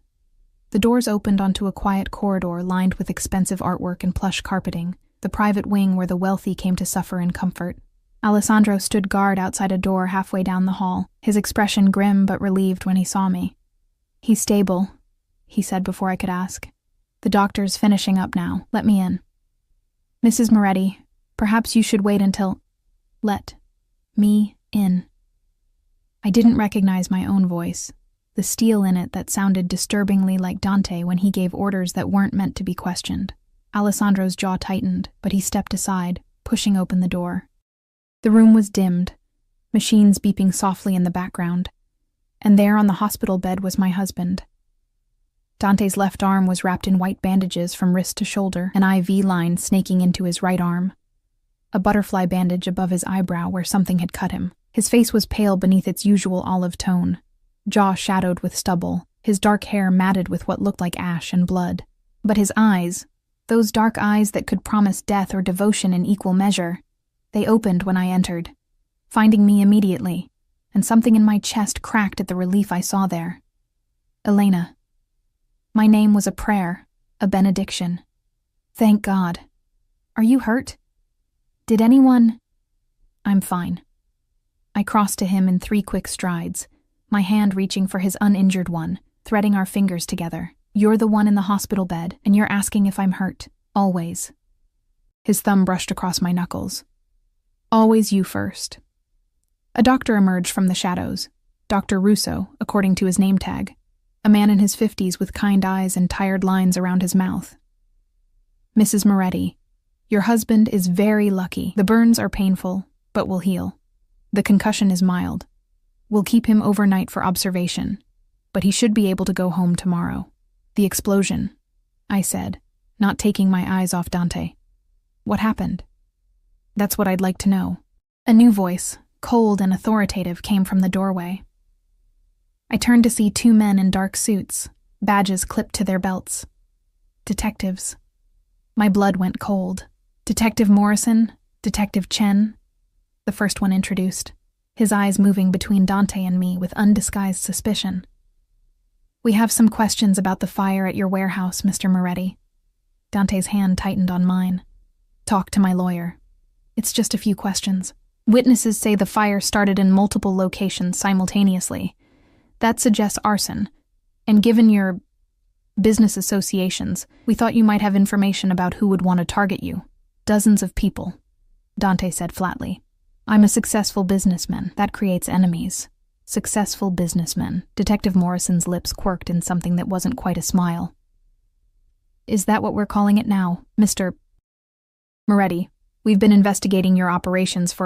The doors opened onto a quiet corridor lined with expensive artwork and plush carpeting, the private wing where the wealthy came to suffer in comfort. Alessandro stood guard outside a door halfway down the hall, his expression grim but relieved when he saw me. "He's stable," he said before I could ask. The doctor's finishing up now. Let me in. Mrs. Moretti, perhaps you should wait until... Let me in. I didn't recognize my own voice, the steel in it that sounded disturbingly like Dante when he gave orders that weren't meant to be questioned. Alessandro's jaw tightened, but he stepped aside, pushing open the door. The room was dimmed, machines beeping softly in the background, and there on the hospital bed was my husband. Dante's left arm was wrapped in white bandages from wrist to shoulder, an IV line snaking into his right arm, a butterfly bandage above his eyebrow where something had cut him. His face was pale beneath its usual olive tone, jaw shadowed with stubble, his dark hair matted with what looked like ash and blood. But his eyes, those dark eyes that could promise death or devotion in equal measure, they opened when I entered, finding me immediately, and something in my chest cracked at the relief I saw there. Elena. My name was a prayer, a benediction. Thank God. Are you hurt? Did anyone... I'm fine. I crossed to him in 3 quick strides, my hand reaching for his uninjured one, threading our fingers together. You're the one in the hospital bed, and you're asking if I'm hurt. Always. His thumb brushed across my knuckles. Always you first. A doctor emerged from the shadows. Dr. Russo, according to his name tag. A man in his 50s with kind eyes and tired lines around his mouth. Mrs. Moretti, your husband is very lucky. The burns are painful, but will heal. The concussion is mild. We'll keep him overnight for observation, but he should be able to go home tomorrow. The explosion, I said, not taking my eyes off Dante. What happened? That's what I'd like to know. A new voice, cold and authoritative, came from the doorway. I turned to see 2 men in dark suits, badges clipped to their belts. Detectives. My blood went cold. Detective Morrison, Detective Chen, the first one introduced, his eyes moving between Dante and me with undisguised suspicion. We have some questions about the fire at your warehouse, Mr. Moretti. Dante's hand tightened on mine. Talk to my lawyer. It's just a few questions. Witnesses say the fire started in multiple locations simultaneously. That suggests arson, and given your business associations, we thought you might have information about who would want to target you. Dozens of people, Dante said flatly. I'm a successful businessman. That creates enemies. Successful businessman. Detective Morrison's lips quirked in something that wasn't quite a smile. Is that what we're calling it now, Mr. Moretti? We've been investigating your operations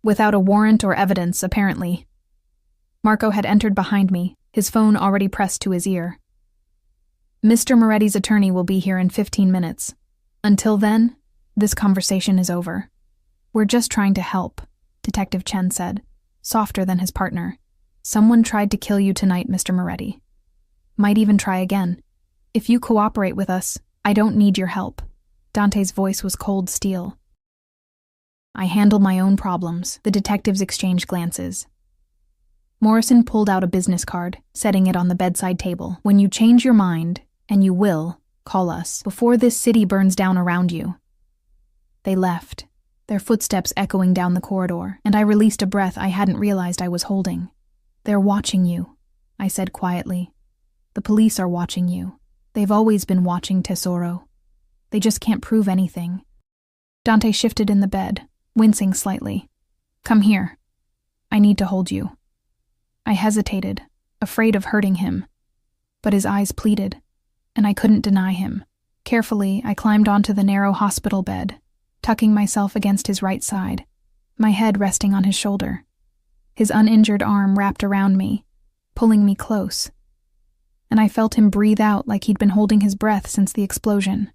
without a warrant or evidence, apparently. Marco had entered behind me, his phone already pressed to his ear. Mr. Moretti's attorney will be here in 15 minutes. Until then, this conversation is over. We're just trying to help, Detective Chen said, softer than his partner. Someone tried to kill you tonight, Mr. Moretti. Might even try again. If you cooperate with us, I don't need your help. Dante's voice was cold steel. I handle my own problems. The detectives exchanged glances. Morrison pulled out a business card, setting it on the bedside table. When you change your mind, and you will, call us, before this city burns down around you. They left, their footsteps echoing down the corridor, and I released a breath I hadn't realized I was holding. They're watching you, I said quietly. The police are watching you. They've always been watching, Tesoro. They just can't prove anything. Dante shifted in the bed, wincing slightly. Come here. I need to hold you. I hesitated, afraid of hurting him, but his eyes pleaded, and I couldn't deny him. Carefully, I climbed onto the narrow hospital bed, tucking myself against his right side, my head resting on his shoulder. His uninjured arm wrapped around me, pulling me close, and I felt him breathe out like he'd been holding his breath since the explosion.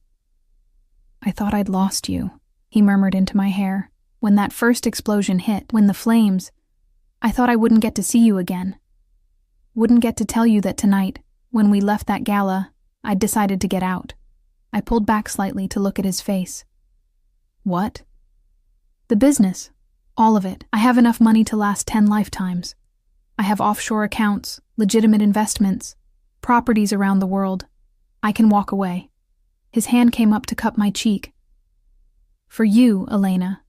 I thought I'd lost you, he murmured into my hair. When that first explosion hit, when the flames, I thought I wouldn't get to see you again. Wouldn't get to tell you that tonight, when we left that gala, I'd decided to get out. I pulled back slightly to look at his face. What? The business. All of it. I have enough money to last 10 lifetimes. I have offshore accounts, legitimate investments, properties around the world. I can walk away. His hand came up to cup my cheek. For you, Elena,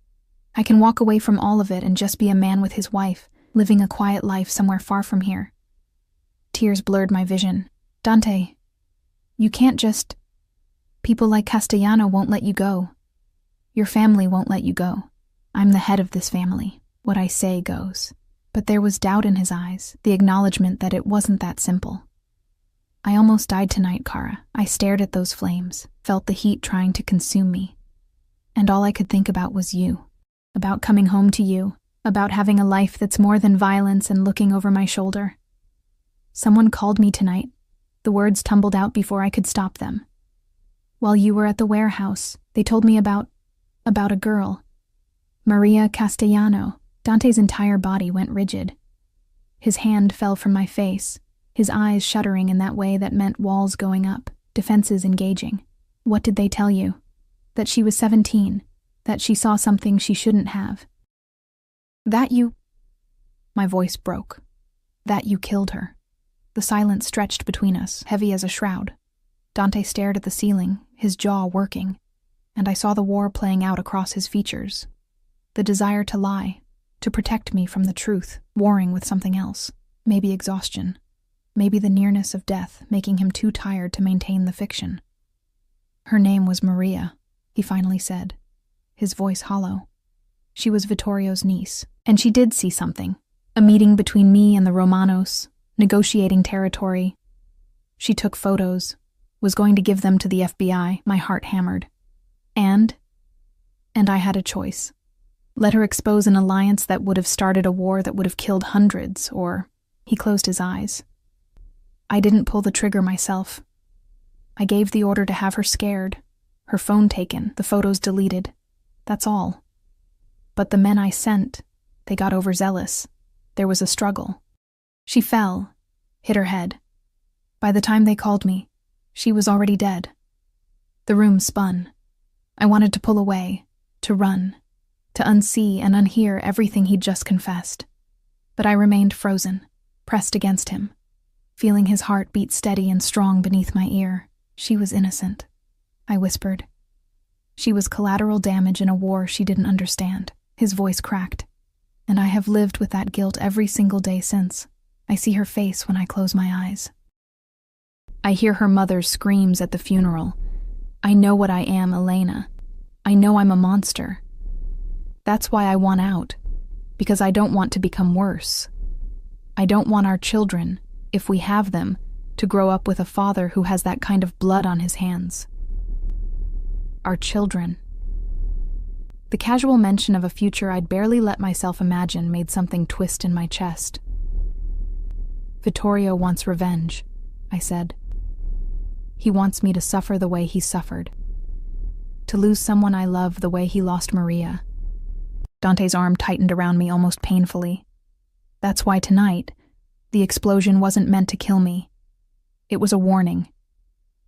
I can walk away from all of it and just be a man with his wife, living a quiet life somewhere far from here. Tears blurred my vision. Dante, you can't just... People like Castellano won't let you go. Your family won't let you go. I'm the head of this family. What I say goes. But there was doubt in his eyes, the acknowledgement that it wasn't that simple. I almost died tonight, Kara. I stared at those flames, felt the heat trying to consume me. And all I could think about was you. About coming home to you. About having a life that's more than violence and looking over my shoulder. Someone called me tonight. The words tumbled out before I could stop them. While you were at the warehouse, they told me about a girl. Maria Castellano. Dante's entire body went rigid. His hand fell from my face, his eyes shuddering in that way that meant walls going up, defenses engaging. What did they tell you? That she was 17, that she saw something she shouldn't have. That you... My voice broke. That you killed her. The silence stretched between us, heavy as a shroud. Dante stared at the ceiling, his jaw working, and I saw the war playing out across his features. The desire to lie, to protect me from the truth, warring with something else. Maybe exhaustion. Maybe the nearness of death, making him too tired to maintain the fiction. Her name was Maria, he finally said, his voice hollow. She was Vittorio's niece, and she did see something. A meeting between me and the Romanos, negotiating territory. She took photos, was going to give them to the FBI. My heart hammered. And I had a choice. Let her expose an alliance that would have started a war that would have killed hundreds, or... He closed his eyes. I didn't pull the trigger myself. I gave the order to have her scared, her phone taken, the photos deleted. That's all. But the men I sent, they got overzealous. There was a struggle. She fell, hit her head. By the time they called me, she was already dead. The room spun. I wanted to pull away, to run, to unsee and unhear everything he'd just confessed. But I remained frozen, pressed against him, feeling his heart beat steady and strong beneath my ear. She was innocent, I whispered. She was collateral damage in a war she didn't understand. His voice cracked. And I have lived with that guilt every single day since. I see her face when I close my eyes. I hear her mother's screams at the funeral. I know what I am, Elena. I know I'm a monster. That's why I want out, because I don't want to become worse. I don't want our children, if we have them, to grow up with a father who has that kind of blood on his hands. Our children. The casual mention of a future I'd barely let myself imagine made something twist in my chest. Vittorio wants revenge, I said. He wants me to suffer the way he suffered. To lose someone I love the way he lost Maria. Dante's arm tightened around me almost painfully. That's why tonight, the explosion wasn't meant to kill me. It was a warning.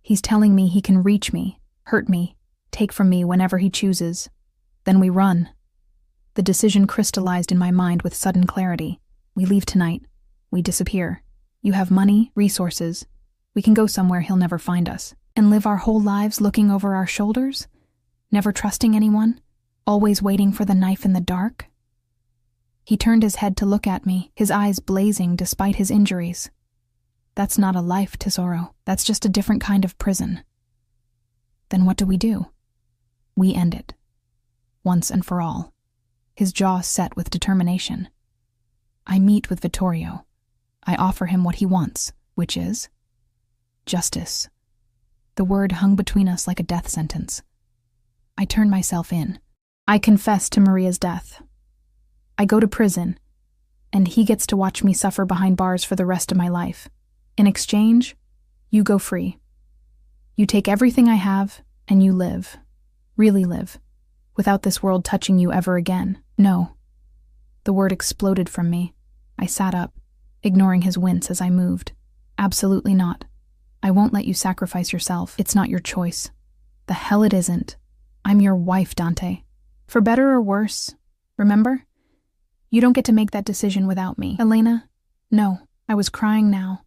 He's telling me he can reach me, hurt me, take from me whenever he chooses. Then we run. The decision crystallized in my mind with sudden clarity. We leave tonight. We disappear. You have money, resources. We can go somewhere he'll never find us. And live our whole lives looking over our shoulders? Never trusting anyone? Always waiting for the knife in the dark? He turned his head to look at me, his eyes blazing despite his injuries. That's not a life, Tesoro. That's just a different kind of prison. Then what do? We end it. Once and for all. His jaw set with determination. I meet with Vittorio. I offer him what he wants, which is justice. The word hung between us like a death sentence. I turn myself in. I confess to Maria's death. I go to prison, and he gets to watch me suffer behind bars for the rest of my life. In exchange, you go free. You take everything I have, and you live. Really live. Without this world touching you ever again. No. The word exploded from me. I sat up, ignoring his wince as I moved. Absolutely not. I won't let you sacrifice yourself. It's not your choice. The hell it isn't. I'm your wife, Dante. For better or worse, remember? You don't get to make that decision without me. Elena? No, I was crying now.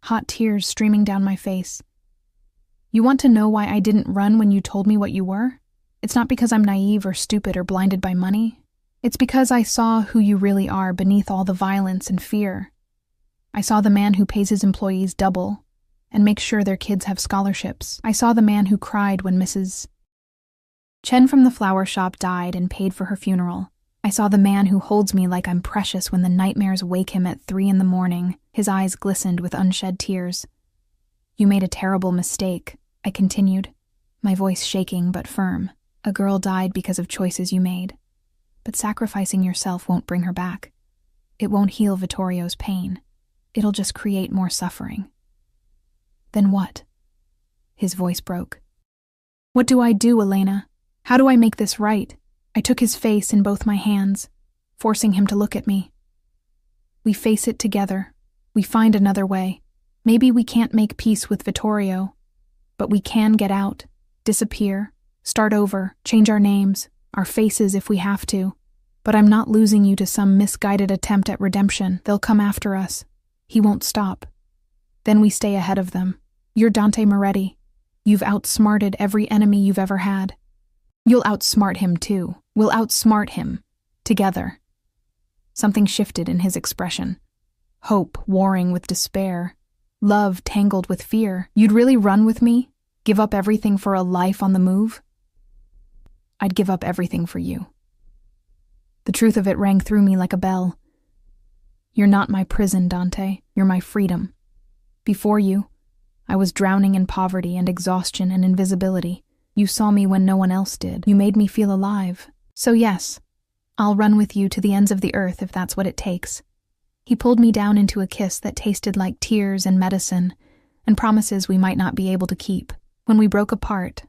Hot tears streaming down my face. You want to know why I didn't run when you told me what you were? It's not because I'm naive or stupid or blinded by money. It's because I saw who you really are beneath all the violence and fear. I saw the man who pays his employees double and makes sure their kids have scholarships. I saw the man who cried when Mrs. Chen from the flower shop died and paid for her funeral. I saw the man who holds me like I'm precious when the nightmares wake him at 3 a.m. His eyes glistened with unshed tears. You made a terrible mistake, I continued, my voice shaking but firm. A girl died because of choices you made. But sacrificing yourself won't bring her back. It won't heal Vittorio's pain. It'll just create more suffering. Then what? His voice broke. What do I do, Elena? How do I make this right? I took his face in both my hands, forcing him to look at me. We face it together. We find another way. Maybe we can't make peace with Vittorio, but we can get out, disappear, start over, change our names, our faces if we have to. But I'm not losing you to some misguided attempt at redemption. They'll come after us. He won't stop. Then we stay ahead of them. You're Dante Moretti. You've outsmarted every enemy you've ever had. You'll outsmart him too. We'll outsmart him. Together. Something shifted in his expression. Hope warring with despair. Love tangled with fear. You'd really run with me? Give up everything for a life on the move? I'd give up everything for you. The truth of it rang through me like a bell. You're not my prison, Dante. You're my freedom. Before you, I was drowning in poverty and exhaustion and invisibility. You saw me when no one else did. You made me feel alive. So yes, I'll run with you to the ends of the earth if that's what it takes. He pulled me down into a kiss that tasted like tears and medicine, and promises we might not be able to keep. When we broke apart,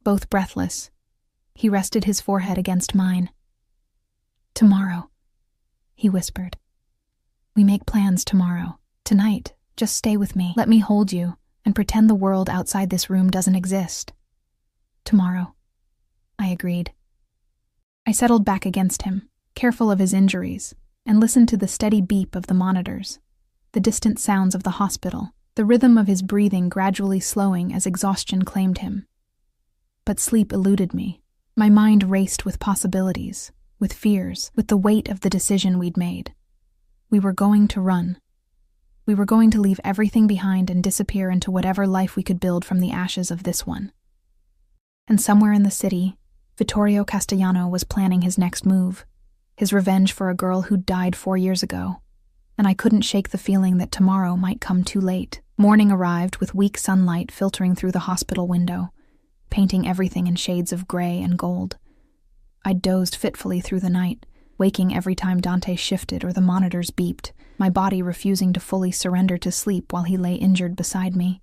both breathless, he rested his forehead against mine. Tomorrow, he whispered. We make plans tomorrow. Tonight, just stay with me. Let me hold you and pretend the world outside this room doesn't exist. Tomorrow, I agreed. I settled back against him, careful of his injuries, and listened to the steady beep of the monitors, the distant sounds of the hospital, the rhythm of his breathing gradually slowing as exhaustion claimed him. But sleep eluded me. My mind raced with possibilities, with fears, with the weight of the decision we'd made. We were going to run. We were going to leave everything behind and disappear into whatever life we could build from the ashes of this one. And somewhere in the city, Vittorio Castellano was planning his next move, his revenge for a girl who died 4 years ago, and I couldn't shake the feeling that tomorrow might come too late. Morning arrived with weak sunlight filtering through the hospital window, painting everything in shades of gray and gold. I dozed fitfully through the night, waking every time Dante shifted or the monitors beeped, my body refusing to fully surrender to sleep while he lay injured beside me.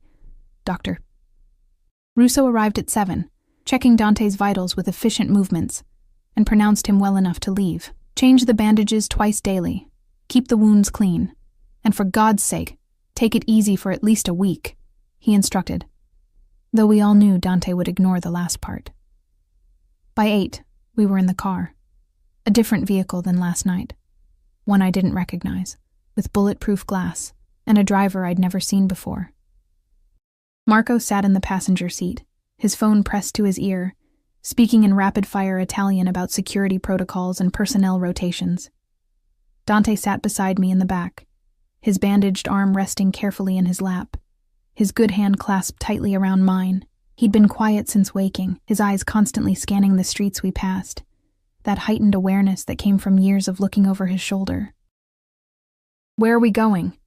Doctor. Russo arrived at 7, checking Dante's vitals with efficient movements, and pronounced him well enough to leave. Change the bandages twice daily. Keep the wounds clean. And for God's sake, take it easy for at least a week, he instructed, though we all knew Dante would ignore the last part. By 8, we were in the car. A different vehicle than last night. One I didn't recognize, with bulletproof glass, and a driver I'd never seen before. Marco sat in the passenger seat, his phone pressed to his ear, speaking in rapid-fire Italian about security protocols and personnel rotations. Dante sat beside me in the back, his bandaged arm resting carefully in his lap, his good hand clasped tightly around mine. He'd been quiet since waking, his eyes constantly scanning the streets we passed, that heightened awareness that came from years of looking over his shoulder. "Where are we going?"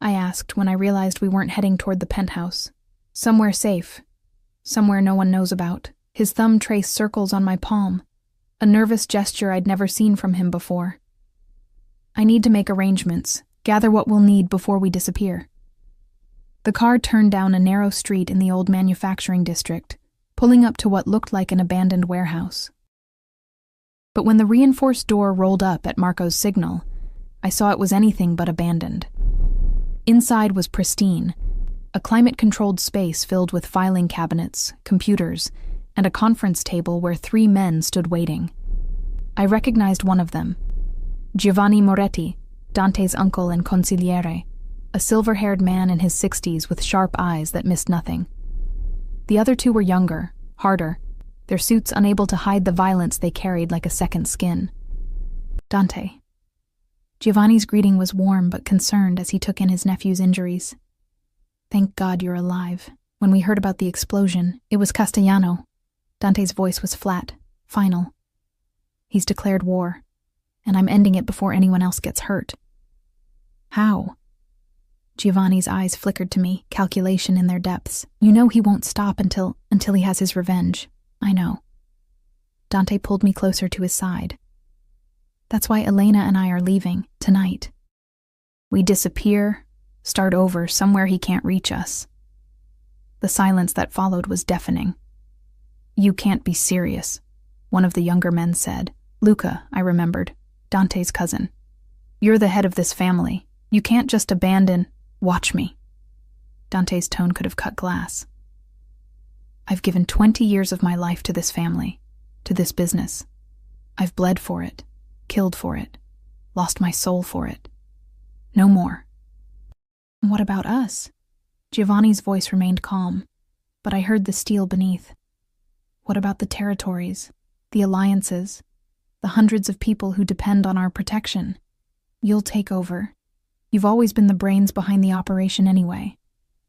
I asked when I realized we weren't heading toward the penthouse. "Somewhere safe. Somewhere no one knows about." His thumb traced circles on my palm, a nervous gesture I'd never seen from him before. "I need to make arrangements, gather what we'll need before we disappear." The car turned down a narrow street in the old manufacturing district, pulling up to what looked like an abandoned warehouse. But when the reinforced door rolled up at Marco's signal, I saw it was anything but abandoned. Inside was pristine, a climate-controlled space filled with filing cabinets, computers, and a conference table where 3 men stood waiting. I recognized one of them, Giovanni Moretti, Dante's uncle and consigliere, a silver-haired man in his 60s with sharp eyes that missed nothing. The other 2 were younger, harder, their suits unable to hide the violence they carried like a second skin. "Dante." Giovanni's greeting was warm but concerned as he took in his nephew's injuries. Thank God you're alive. When we heard about the explosion, it was Castellano. Dante's voice was flat, final. He's declared war, and I'm ending it before anyone else gets hurt. How? Giovanni's eyes flickered to me, calculation in their depths. You know he won't stop until he has his revenge. I know. Dante pulled me closer to his side. That's why Elena and I are leaving, tonight. We disappear, start over somewhere he can't reach us. The silence that followed was deafening. You can't be serious, one of the younger men said. Luca, I remembered, Dante's cousin. You're the head of this family. You can't just abandon... Watch me. Dante's tone could have cut glass. I've given 20 years of my life to this family, to this business. I've bled for it, killed for it, lost my soul for it. No more. What about us? Giovanni's voice remained calm, but I heard the steel beneath. What about the territories, the alliances, the hundreds of people who depend on our protection? You'll take over. You've always been the brains behind the operation anyway.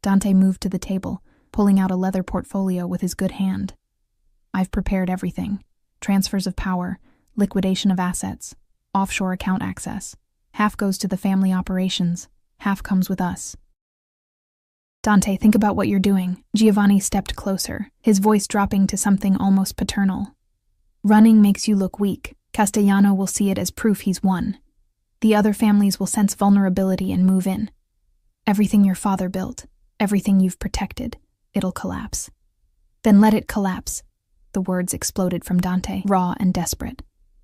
Dante moved to the table, pulling out a leather portfolio with his good hand. I've prepared everything. Transfers of power, liquidation of assets, offshore account access. Half goes to the family operations, half comes with us. Dante, think about what you're doing. Giovanni stepped closer, his voice dropping to something almost paternal. Running makes you look weak. Castellano will see it as proof he's won. The other families will sense vulnerability and move in. Everything your father built, everything you've protected, it'll collapse. Then let it collapse. The words exploded from Dante, raw and desperate.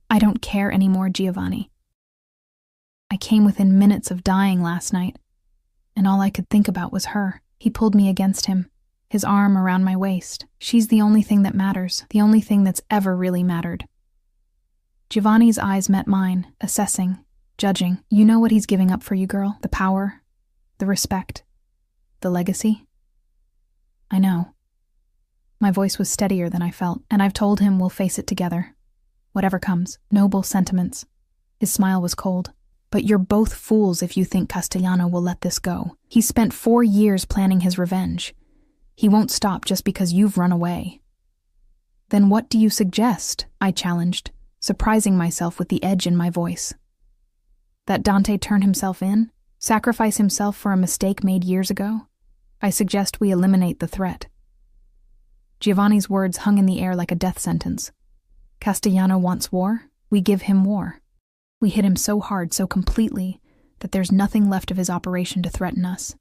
I don't care anymore, Giovanni. I came within minutes of dying last night, and all I could think about was her. He pulled me against him, his arm around my waist. She's the only thing that matters, the only thing that's ever really mattered. Giovanni's eyes met mine, assessing, judging. You know what he's giving up for you, girl? The power, the respect, the legacy? I know. My voice was steadier than I felt, and I've told him we'll face it together. Whatever comes, noble sentiments. His smile was cold. But you're both fools if you think Castellano will let this go. He's spent 4 years planning his revenge. He won't stop just because you've run away. Then what do you suggest? I challenged, surprising myself with the edge in my voice. That Dante turn himself in? Sacrifice himself for a mistake made years ago? I suggest we eliminate the threat. Giovanni's words hung in the air like a death sentence. Castellano wants war? We give him war. We hit him so hard, so completely, that there's nothing left of his operation to threaten us.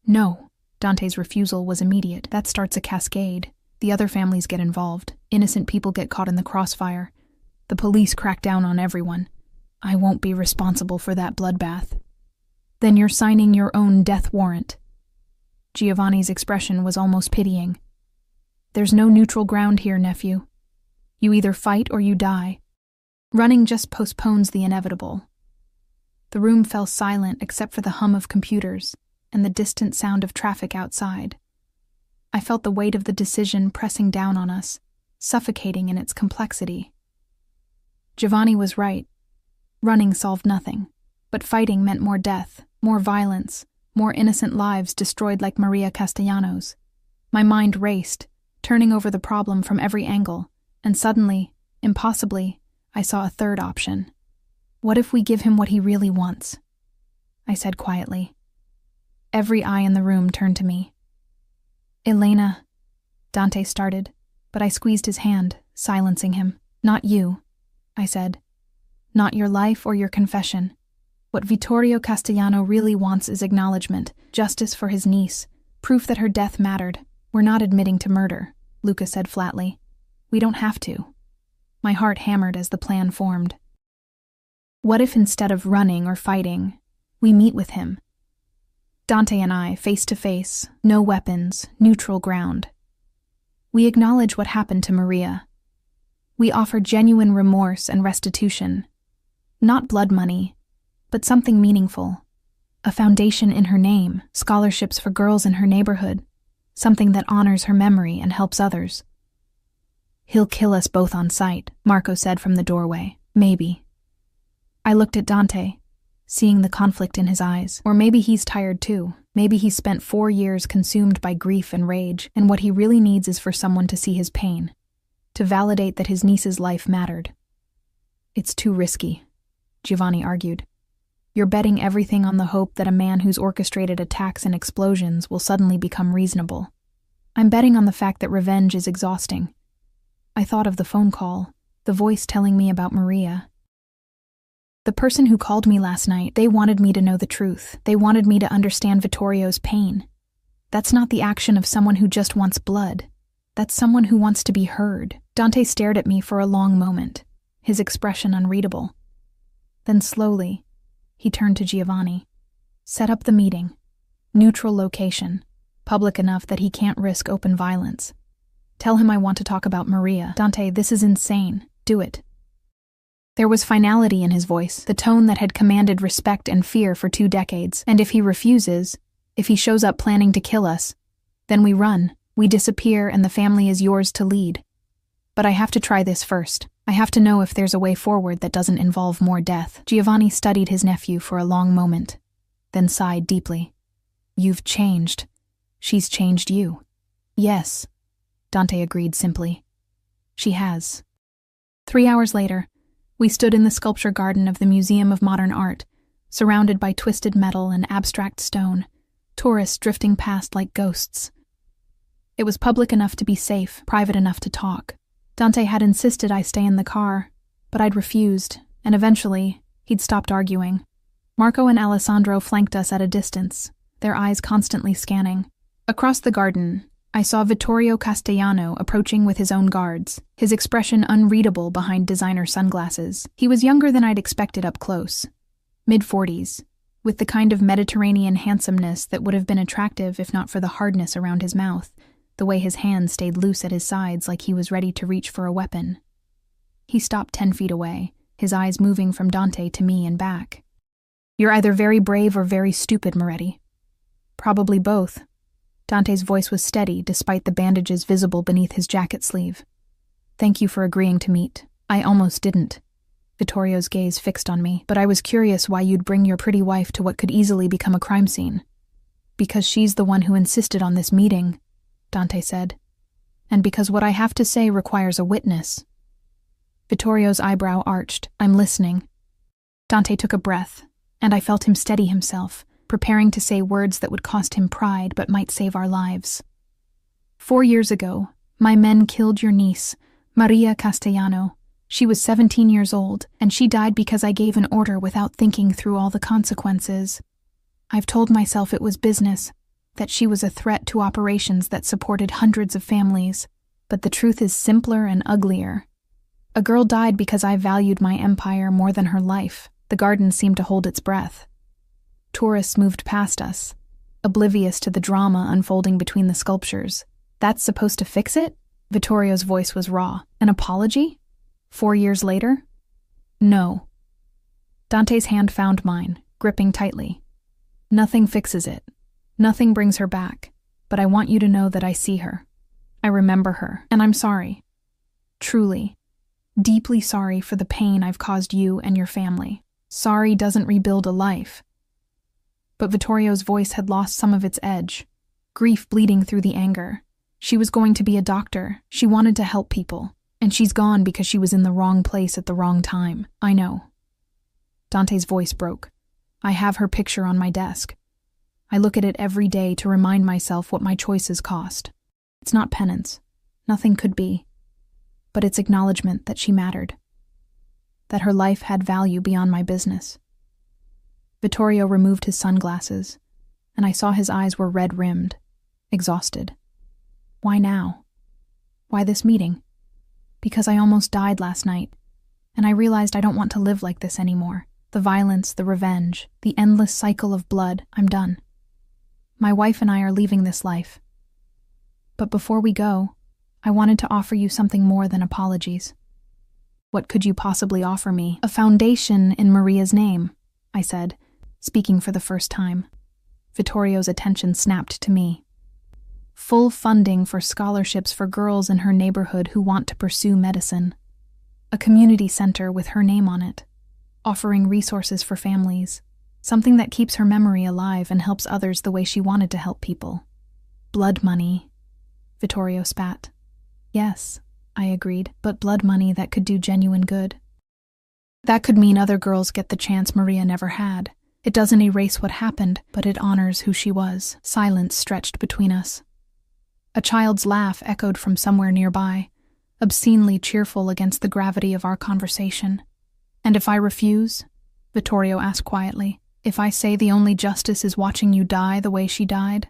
No. Dante's refusal was immediate. That starts a cascade. The other families get involved. Innocent people get caught in the crossfire. The police crack down on everyone. I won't be responsible for that bloodbath. Then you're signing your own death warrant. Giovanni's expression was almost pitying. There's no neutral ground here, nephew. You either fight or you die. Running just postpones the inevitable. The room fell silent except for the hum of computers and the distant sound of traffic outside. I felt the weight of the decision pressing down on us, suffocating in its complexity. Giovanni was right. Running solved nothing, but fighting meant more death, more violence, more innocent lives destroyed like Maria Castellanos. My mind raced, turning over the problem from every angle, and suddenly, impossibly, I saw a third option. What if we give him what he really wants? I said quietly. Every eye in the room turned to me. Elena, Dante started, but I squeezed his hand, silencing him. Not you, I said. Not your life or your confession. What Vittorio Castellano really wants is acknowledgement, justice for his niece, proof that her death mattered. We're not admitting to murder, Luca said flatly. We don't have to. My heart hammered as the plan formed. What if instead of running or fighting, we meet with him? Dante and I, face to face, no weapons, neutral ground. We acknowledge what happened to Maria. We offer genuine remorse and restitution. Not blood money, but something meaningful. A foundation in her name, scholarships for girls in her neighborhood, something that honors her memory and helps others. He'll kill us both on sight, Marco said from the doorway. Maybe. I looked at Dante. seeing the conflict in his eyes. Or maybe he's tired too. Maybe he spent 4 years consumed by grief and rage, and what he really needs is for someone to see his pain, to validate that his niece's life mattered. It's too risky, Giovanni argued. You're betting everything on the hope that a man who's orchestrated attacks and explosions will suddenly become reasonable. I'm betting on the fact that revenge is exhausting. I thought of the phone call, the voice telling me about Maria. The person who called me last night, they wanted me to know the truth. They wanted me to understand Vittorio's pain. That's not the action of someone who just wants blood. That's someone who wants to be heard. Dante stared at me for a long moment, his expression unreadable. Then slowly, he turned to Giovanni. Set up the meeting. Neutral location. Public enough that he can't risk open violence. Tell him I want to talk about Maria. Dante, this is insane. Do it. There was finality in his voice, the tone that had commanded respect and fear for 2 decades. And if he refuses, if he shows up planning to kill us, then we run, we disappear, and the family is yours to lead. But I have to try this first. I have to know if there's a way forward that doesn't involve more death. Giovanni studied his nephew for a long moment, then sighed deeply. You've changed. She's changed you. Yes, Dante agreed simply. She has. 3 hours later, we stood in the sculpture garden of the Museum of Modern Art, surrounded by twisted metal and abstract stone, tourists drifting past like ghosts. It was public enough to be safe, private enough to talk. Dante had insisted I stay in the car, but I'd refused, and eventually, he'd stopped arguing. Marco and Alessandro flanked us at a distance, their eyes constantly scanning. Across the garden, I saw Vittorio Castellano approaching with his own guards, his expression unreadable behind designer sunglasses. He was younger than I'd expected up close, mid-40s, with the kind of Mediterranean handsomeness that would have been attractive if not for the hardness around his mouth, the way his hands stayed loose at his sides like he was ready to reach for a weapon. He stopped 10 feet away, his eyes moving from Dante to me and back. You're either very brave or very stupid, Moretti. Probably both. Dante's voice was steady despite the bandages visible beneath his jacket sleeve. Thank you for agreeing to meet. I almost didn't. Vittorio's gaze fixed on me, but I was curious why you'd bring your pretty wife to what could easily become a crime scene. Because she's the one who insisted on this meeting, Dante said. And because what I have to say requires a witness. Vittorio's eyebrow arched. I'm listening. Dante took a breath, and I felt him steady himself, preparing to say words that would cost him pride but might save our lives. 4 years ago, my men killed your niece, Maria Castellano. She was 17 years old, and she died because I gave an order without thinking through all the consequences. I've told myself it was business, that she was a threat to operations that supported hundreds of families, but the truth is simpler and uglier. A girl died because I valued my empire more than her life. The garden seemed to hold its breath. Tourists moved past us, oblivious to the drama unfolding between the sculptures. That's supposed to fix it? Vittorio's voice was raw. An apology? 4 years later? No. Dante's hand found mine, gripping tightly. Nothing fixes it. Nothing brings her back. But I want you to know that I see her. I remember her, and I'm sorry. Truly. Deeply sorry for the pain I've caused you and your family. Sorry doesn't rebuild a life. But Vittorio's voice had lost some of its edge, grief bleeding through the anger. She was going to be a doctor. She wanted to help people. And she's gone because she was in the wrong place at the wrong time. I know. Dante's voice broke. I have her picture on my desk. I look at it every day to remind myself what my choices cost. It's not penance. Nothing could be. But it's acknowledgement that she mattered. That her life had value beyond my business. Vittorio removed his sunglasses, and I saw his eyes were red-rimmed, exhausted. Why now? Why this meeting? Because I almost died last night, and I realized I don't want to live like this anymore. The violence, the revenge, the endless cycle of blood, I'm done. My wife and I are leaving this life. But before we go, I wanted to offer you something more than apologies. What could you possibly offer me? A foundation in Maria's name, I said, speaking for the first time. Vittorio's attention snapped to me. Full funding for scholarships for girls in her neighborhood who want to pursue medicine. A community center with her name on it, offering resources for families. Something that keeps her memory alive and helps others the way she wanted to help people. Blood money. Vittorio spat. Yes, I agreed, but blood money that could do genuine good. That could mean other girls get the chance Maria never had. It doesn't erase what happened, but it honors who she was. Silence stretched between us. A child's laugh echoed from somewhere nearby, obscenely cheerful against the gravity of our conversation. And if I refuse? Vittorio asked quietly. If I say the only justice is watching you die the way she died?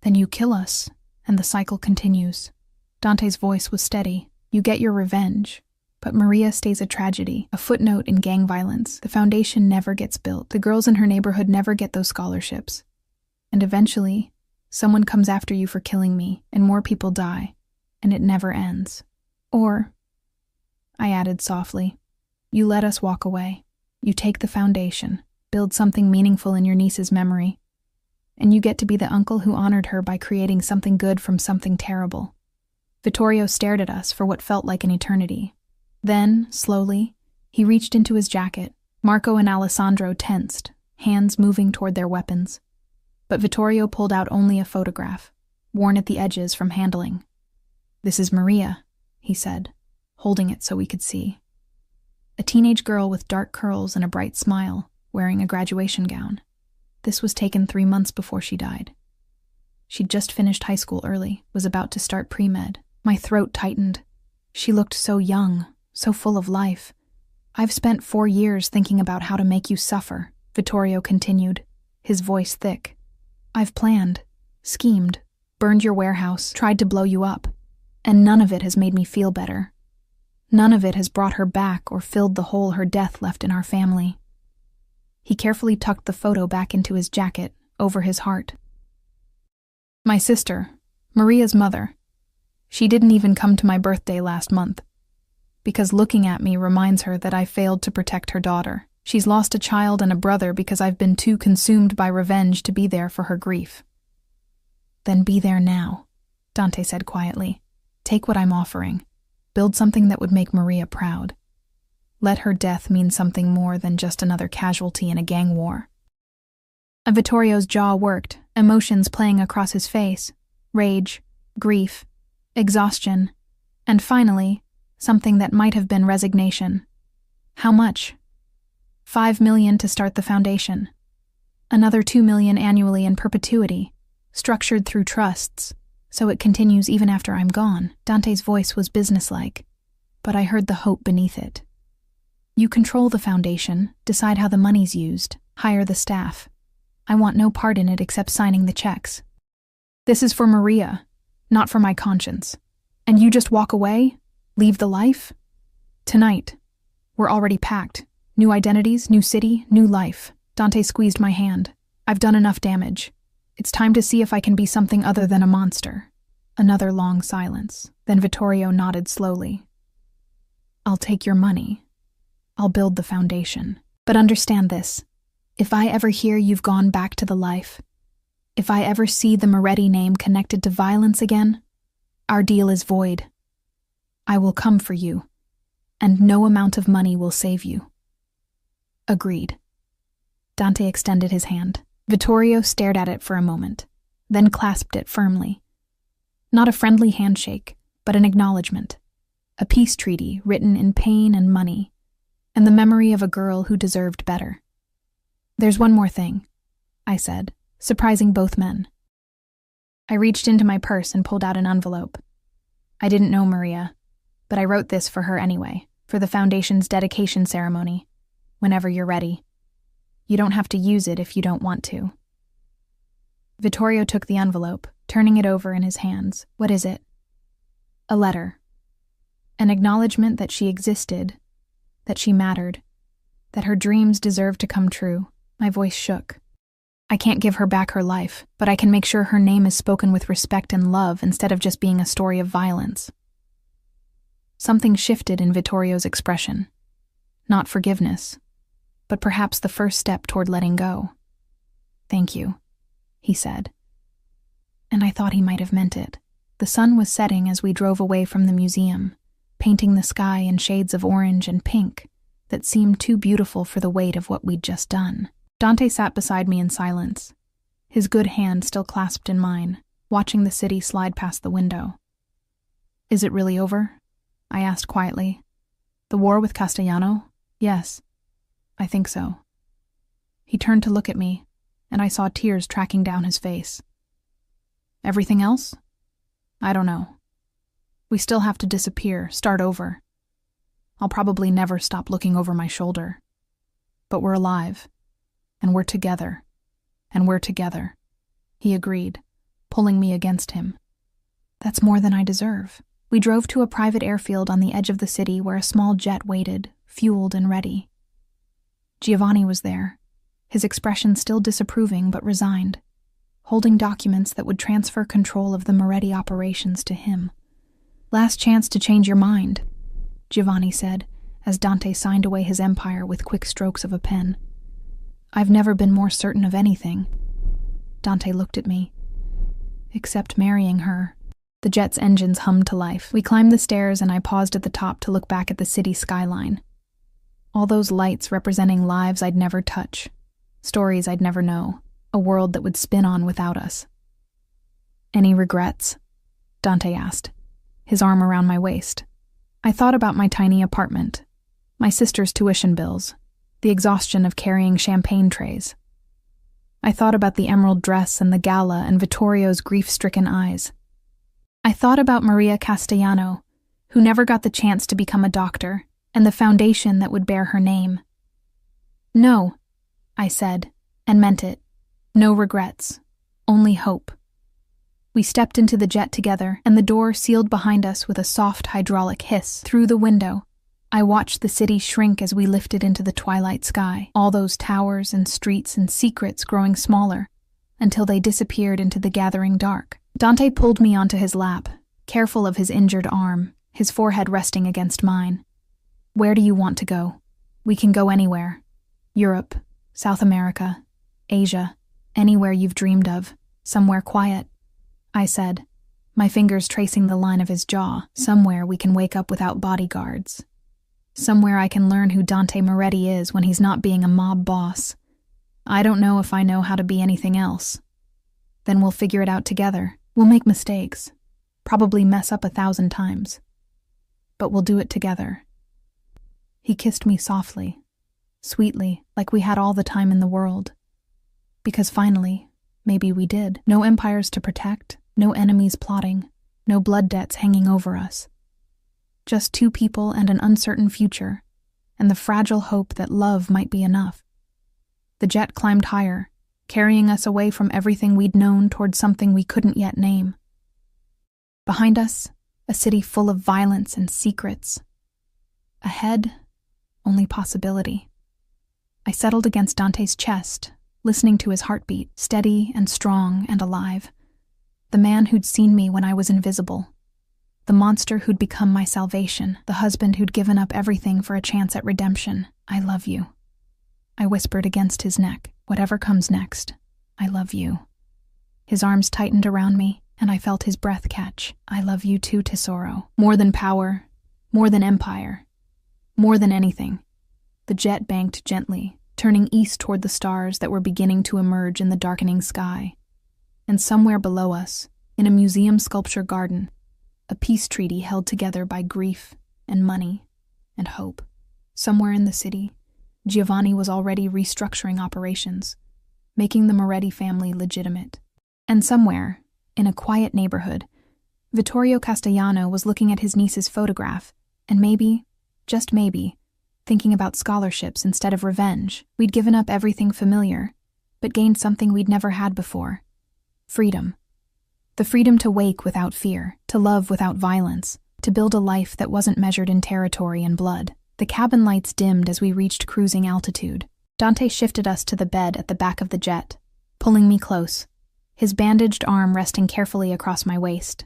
Then you kill us, and the cycle continues. Dante's voice was steady. You get your revenge. But Maria stays a tragedy, a footnote in gang violence. The foundation never gets built. The girls in her neighborhood never get those scholarships. And eventually, someone comes after you for killing me, and more people die, and it never ends. Or, I added softly, you let us walk away. You take the foundation, build something meaningful in your niece's memory, and you get to be the uncle who honored her by creating something good from something terrible. Vittorio stared at us for what felt like an eternity. Then, slowly, he reached into his jacket. Marco and Alessandro tensed, hands moving toward their weapons. But Vittorio pulled out only a photograph, worn at the edges from handling. This is Maria, he said, holding it so we could see. A teenage girl with dark curls and a bright smile, wearing a graduation gown. This was taken 3 months before she died. She'd just finished high school early, was about to start pre-med. My throat tightened. She looked so young, so full of life. I've spent 4 years thinking about how to make you suffer, Vittorio continued, his voice thick. I've planned, schemed, burned your warehouse, tried to blow you up, and none of it has made me feel better. None of it has brought her back or filled the hole her death left in our family. He carefully tucked the photo back into his jacket, over his heart. My sister, Maria's mother. She didn't even come to my birthday last month, because looking at me reminds her that I failed to protect her daughter. She's lost a child and a brother because I've been too consumed by revenge to be there for her grief. Then be there now, Dante said quietly. Take what I'm offering. Build something that would make Maria proud. Let her death mean something more than just another casualty in a gang war. Vittorio's jaw worked, emotions playing across his face. Rage, grief, exhaustion, and finally, something that might have been resignation. How much? $5 million to start the foundation. Another $2 million annually in perpetuity, structured through trusts, so it continues even after I'm gone. Dante's voice was businesslike, but I heard the hope beneath it. You control the foundation, decide how the money's used, hire the staff. I want no part in it except signing the checks. This is for Maria, not for my conscience. And you just walk away? Leave the life? Tonight. We're already packed. New identities, new city, new life. Dante squeezed my hand. I've done enough damage. It's time to see if I can be something other than a monster. Another long silence. Then Vittorio nodded slowly. I'll take your money. I'll build the foundation. But understand this. If I ever hear you've gone back to the life, if I ever see the Moretti name connected to violence again, our deal is void. I will come for you, and no amount of money will save you. Agreed. Dante extended his hand. Vittorio stared at it for a moment, then clasped it firmly. Not a friendly handshake, but an acknowledgement. A peace treaty written in pain and money, and the memory of a girl who deserved better. There's one more thing, I said, surprising both men. I reached into my purse and pulled out an envelope. I didn't know Maria, but I wrote this for her anyway, for the foundation's dedication ceremony, whenever you're ready. You don't have to use it if you don't want to. Vittorio took the envelope, turning it over in his hands. What is it? A letter. An acknowledgement that she existed, that she mattered, that her dreams deserved to come true. My voice shook. I can't give her back her life, but I can make sure her name is spoken with respect and love instead of just being a story of violence. Something shifted in Vittorio's expression. Not forgiveness, but perhaps the first step toward letting go. Thank you, he said. And I thought he might have meant it. The sun was setting as we drove away from the museum, painting the sky in shades of orange and pink that seemed too beautiful for the weight of what we'd just done. Dante sat beside me in silence, his good hand still clasped in mine, watching the city slide past the window. "Is it really over?" I asked quietly. "The war with Castellano? Yes, I think so." He turned to look at me, and I saw tears tracking down his face. "Everything else? I don't know. We still have to disappear, start over. I'll probably never stop looking over my shoulder. But we're alive, and we're together, and we're together," he agreed, pulling me against him. "That's more than I deserve." We drove to a private airfield on the edge of the city where a small jet waited, fueled and ready. Giovanni was there, his expression still disapproving but resigned, holding documents that would transfer control of the Moretti operations to him. "Last chance to change your mind," Giovanni said, as Dante signed away his empire with quick strokes of a pen. "I've never been more certain of anything." Dante looked at me. "Except marrying her." The jet's engines hummed to life. We climbed the stairs and I paused at the top to look back at the city skyline. All those lights representing lives I'd never touch, stories I'd never know, a world that would spin on without us. "Any regrets?" Dante asked, his arm around my waist. I thought about my tiny apartment, my sister's tuition bills, the exhaustion of carrying champagne trays. I thought about the emerald dress and the gala and Vittorio's grief-stricken eyes. I thought about Maria Castellano, who never got the chance to become a doctor, and the foundation that would bear her name. "No," I said, and meant it. No regrets, only hope. We stepped into the jet together, and the door sealed behind us with a soft hydraulic hiss. Through the window, I watched the city shrink as we lifted into the twilight sky, all those towers and streets and secrets growing smaller, until they disappeared into the gathering dark. Dante pulled me onto his lap, careful of his injured arm, his forehead resting against mine. "Where do you want to go? We can go anywhere. Europe, South America, Asia, anywhere you've dreamed of, somewhere quiet," I said, my fingers tracing the line of his jaw. "Somewhere we can wake up without bodyguards. Somewhere I can learn who Dante Moretti is when he's not being a mob boss. I don't know if I know how to be anything else. Then we'll figure it out together. We'll make mistakes, probably mess up 1,000 times. But we'll do it together." He kissed me softly, sweetly, like we had all the time in the world. Because finally, maybe we did. No empires to protect, no enemies plotting, no blood debts hanging over us. Just two people and an uncertain future, and the fragile hope that love might be enough. The jet climbed higher, carrying us away from everything we'd known toward something we couldn't yet name. Behind us, a city full of violence and secrets. Ahead, only possibility. I settled against Dante's chest, listening to his heartbeat, steady and strong and alive. The man who'd seen me when I was invisible. The monster who'd become my salvation. The husband who'd given up everything for a chance at redemption. "I love you," I whispered against his neck. "Whatever comes next, I love you." His arms tightened around me, and I felt his breath catch. "I love you too, Tesoro. More than power, more than empire, more than anything." The jet banked gently, turning east toward the stars that were beginning to emerge in the darkening sky. And somewhere below us, in a museum sculpture garden, a peace treaty held together by grief and money and hope. Somewhere in the city, Giovanni was already restructuring operations, making the Moretti family legitimate. And somewhere, in a quiet neighborhood, Vittorio Castellano was looking at his niece's photograph, and maybe, just maybe, thinking about scholarships instead of revenge. We'd given up everything familiar, but gained something we'd never had before. Freedom. The freedom to wake without fear, to love without violence, to build a life that wasn't measured in territory and blood. The cabin lights dimmed as we reached cruising altitude. Dante shifted us to the bed at the back of the jet, pulling me close, his bandaged arm resting carefully across my waist.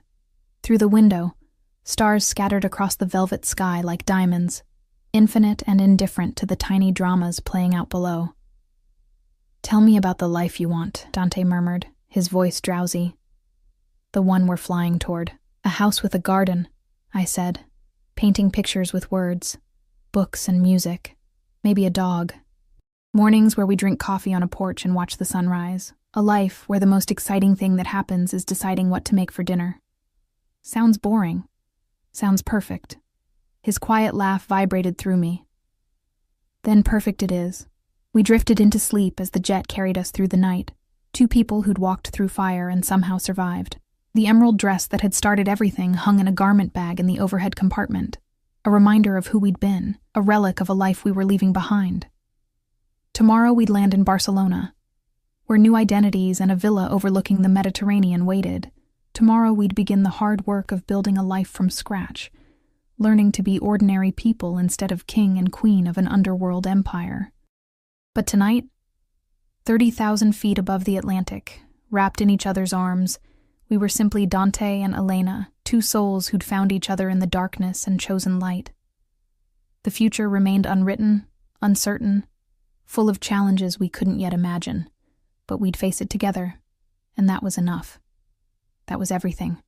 Through the window, stars scattered across the velvet sky like diamonds, infinite and indifferent to the tiny dramas playing out below. "Tell me about the life you want," Dante murmured, his voice drowsy. "The one we're flying toward. A house with a garden," I said, painting pictures with words, books and music, maybe a dog. Mornings where we drink coffee on a porch and watch the sunrise. A life where the most exciting thing that happens is deciding what to make for dinner. Sounds boring. Sounds perfect. His quiet laugh vibrated through me. Then perfect it is. We drifted into sleep as the jet carried us through the night. Two people who'd walked through fire and somehow survived. The emerald dress that had started everything hung in a garment bag in the overhead compartment. A reminder of who we'd been, a relic of a life we were leaving behind. Tomorrow we'd land in Barcelona, where new identities and a villa overlooking the Mediterranean waited. Tomorrow we'd begin the hard work of building a life from scratch, learning to be ordinary people instead of king and queen of an underworld empire. But tonight, 30,000 feet above the Atlantic, wrapped in each other's arms, we were simply Dante and Elena, two souls who'd found each other in the darkness and chosen light. The future remained unwritten, uncertain, full of challenges we couldn't yet imagine, but we'd face it together, and that was enough. That was everything.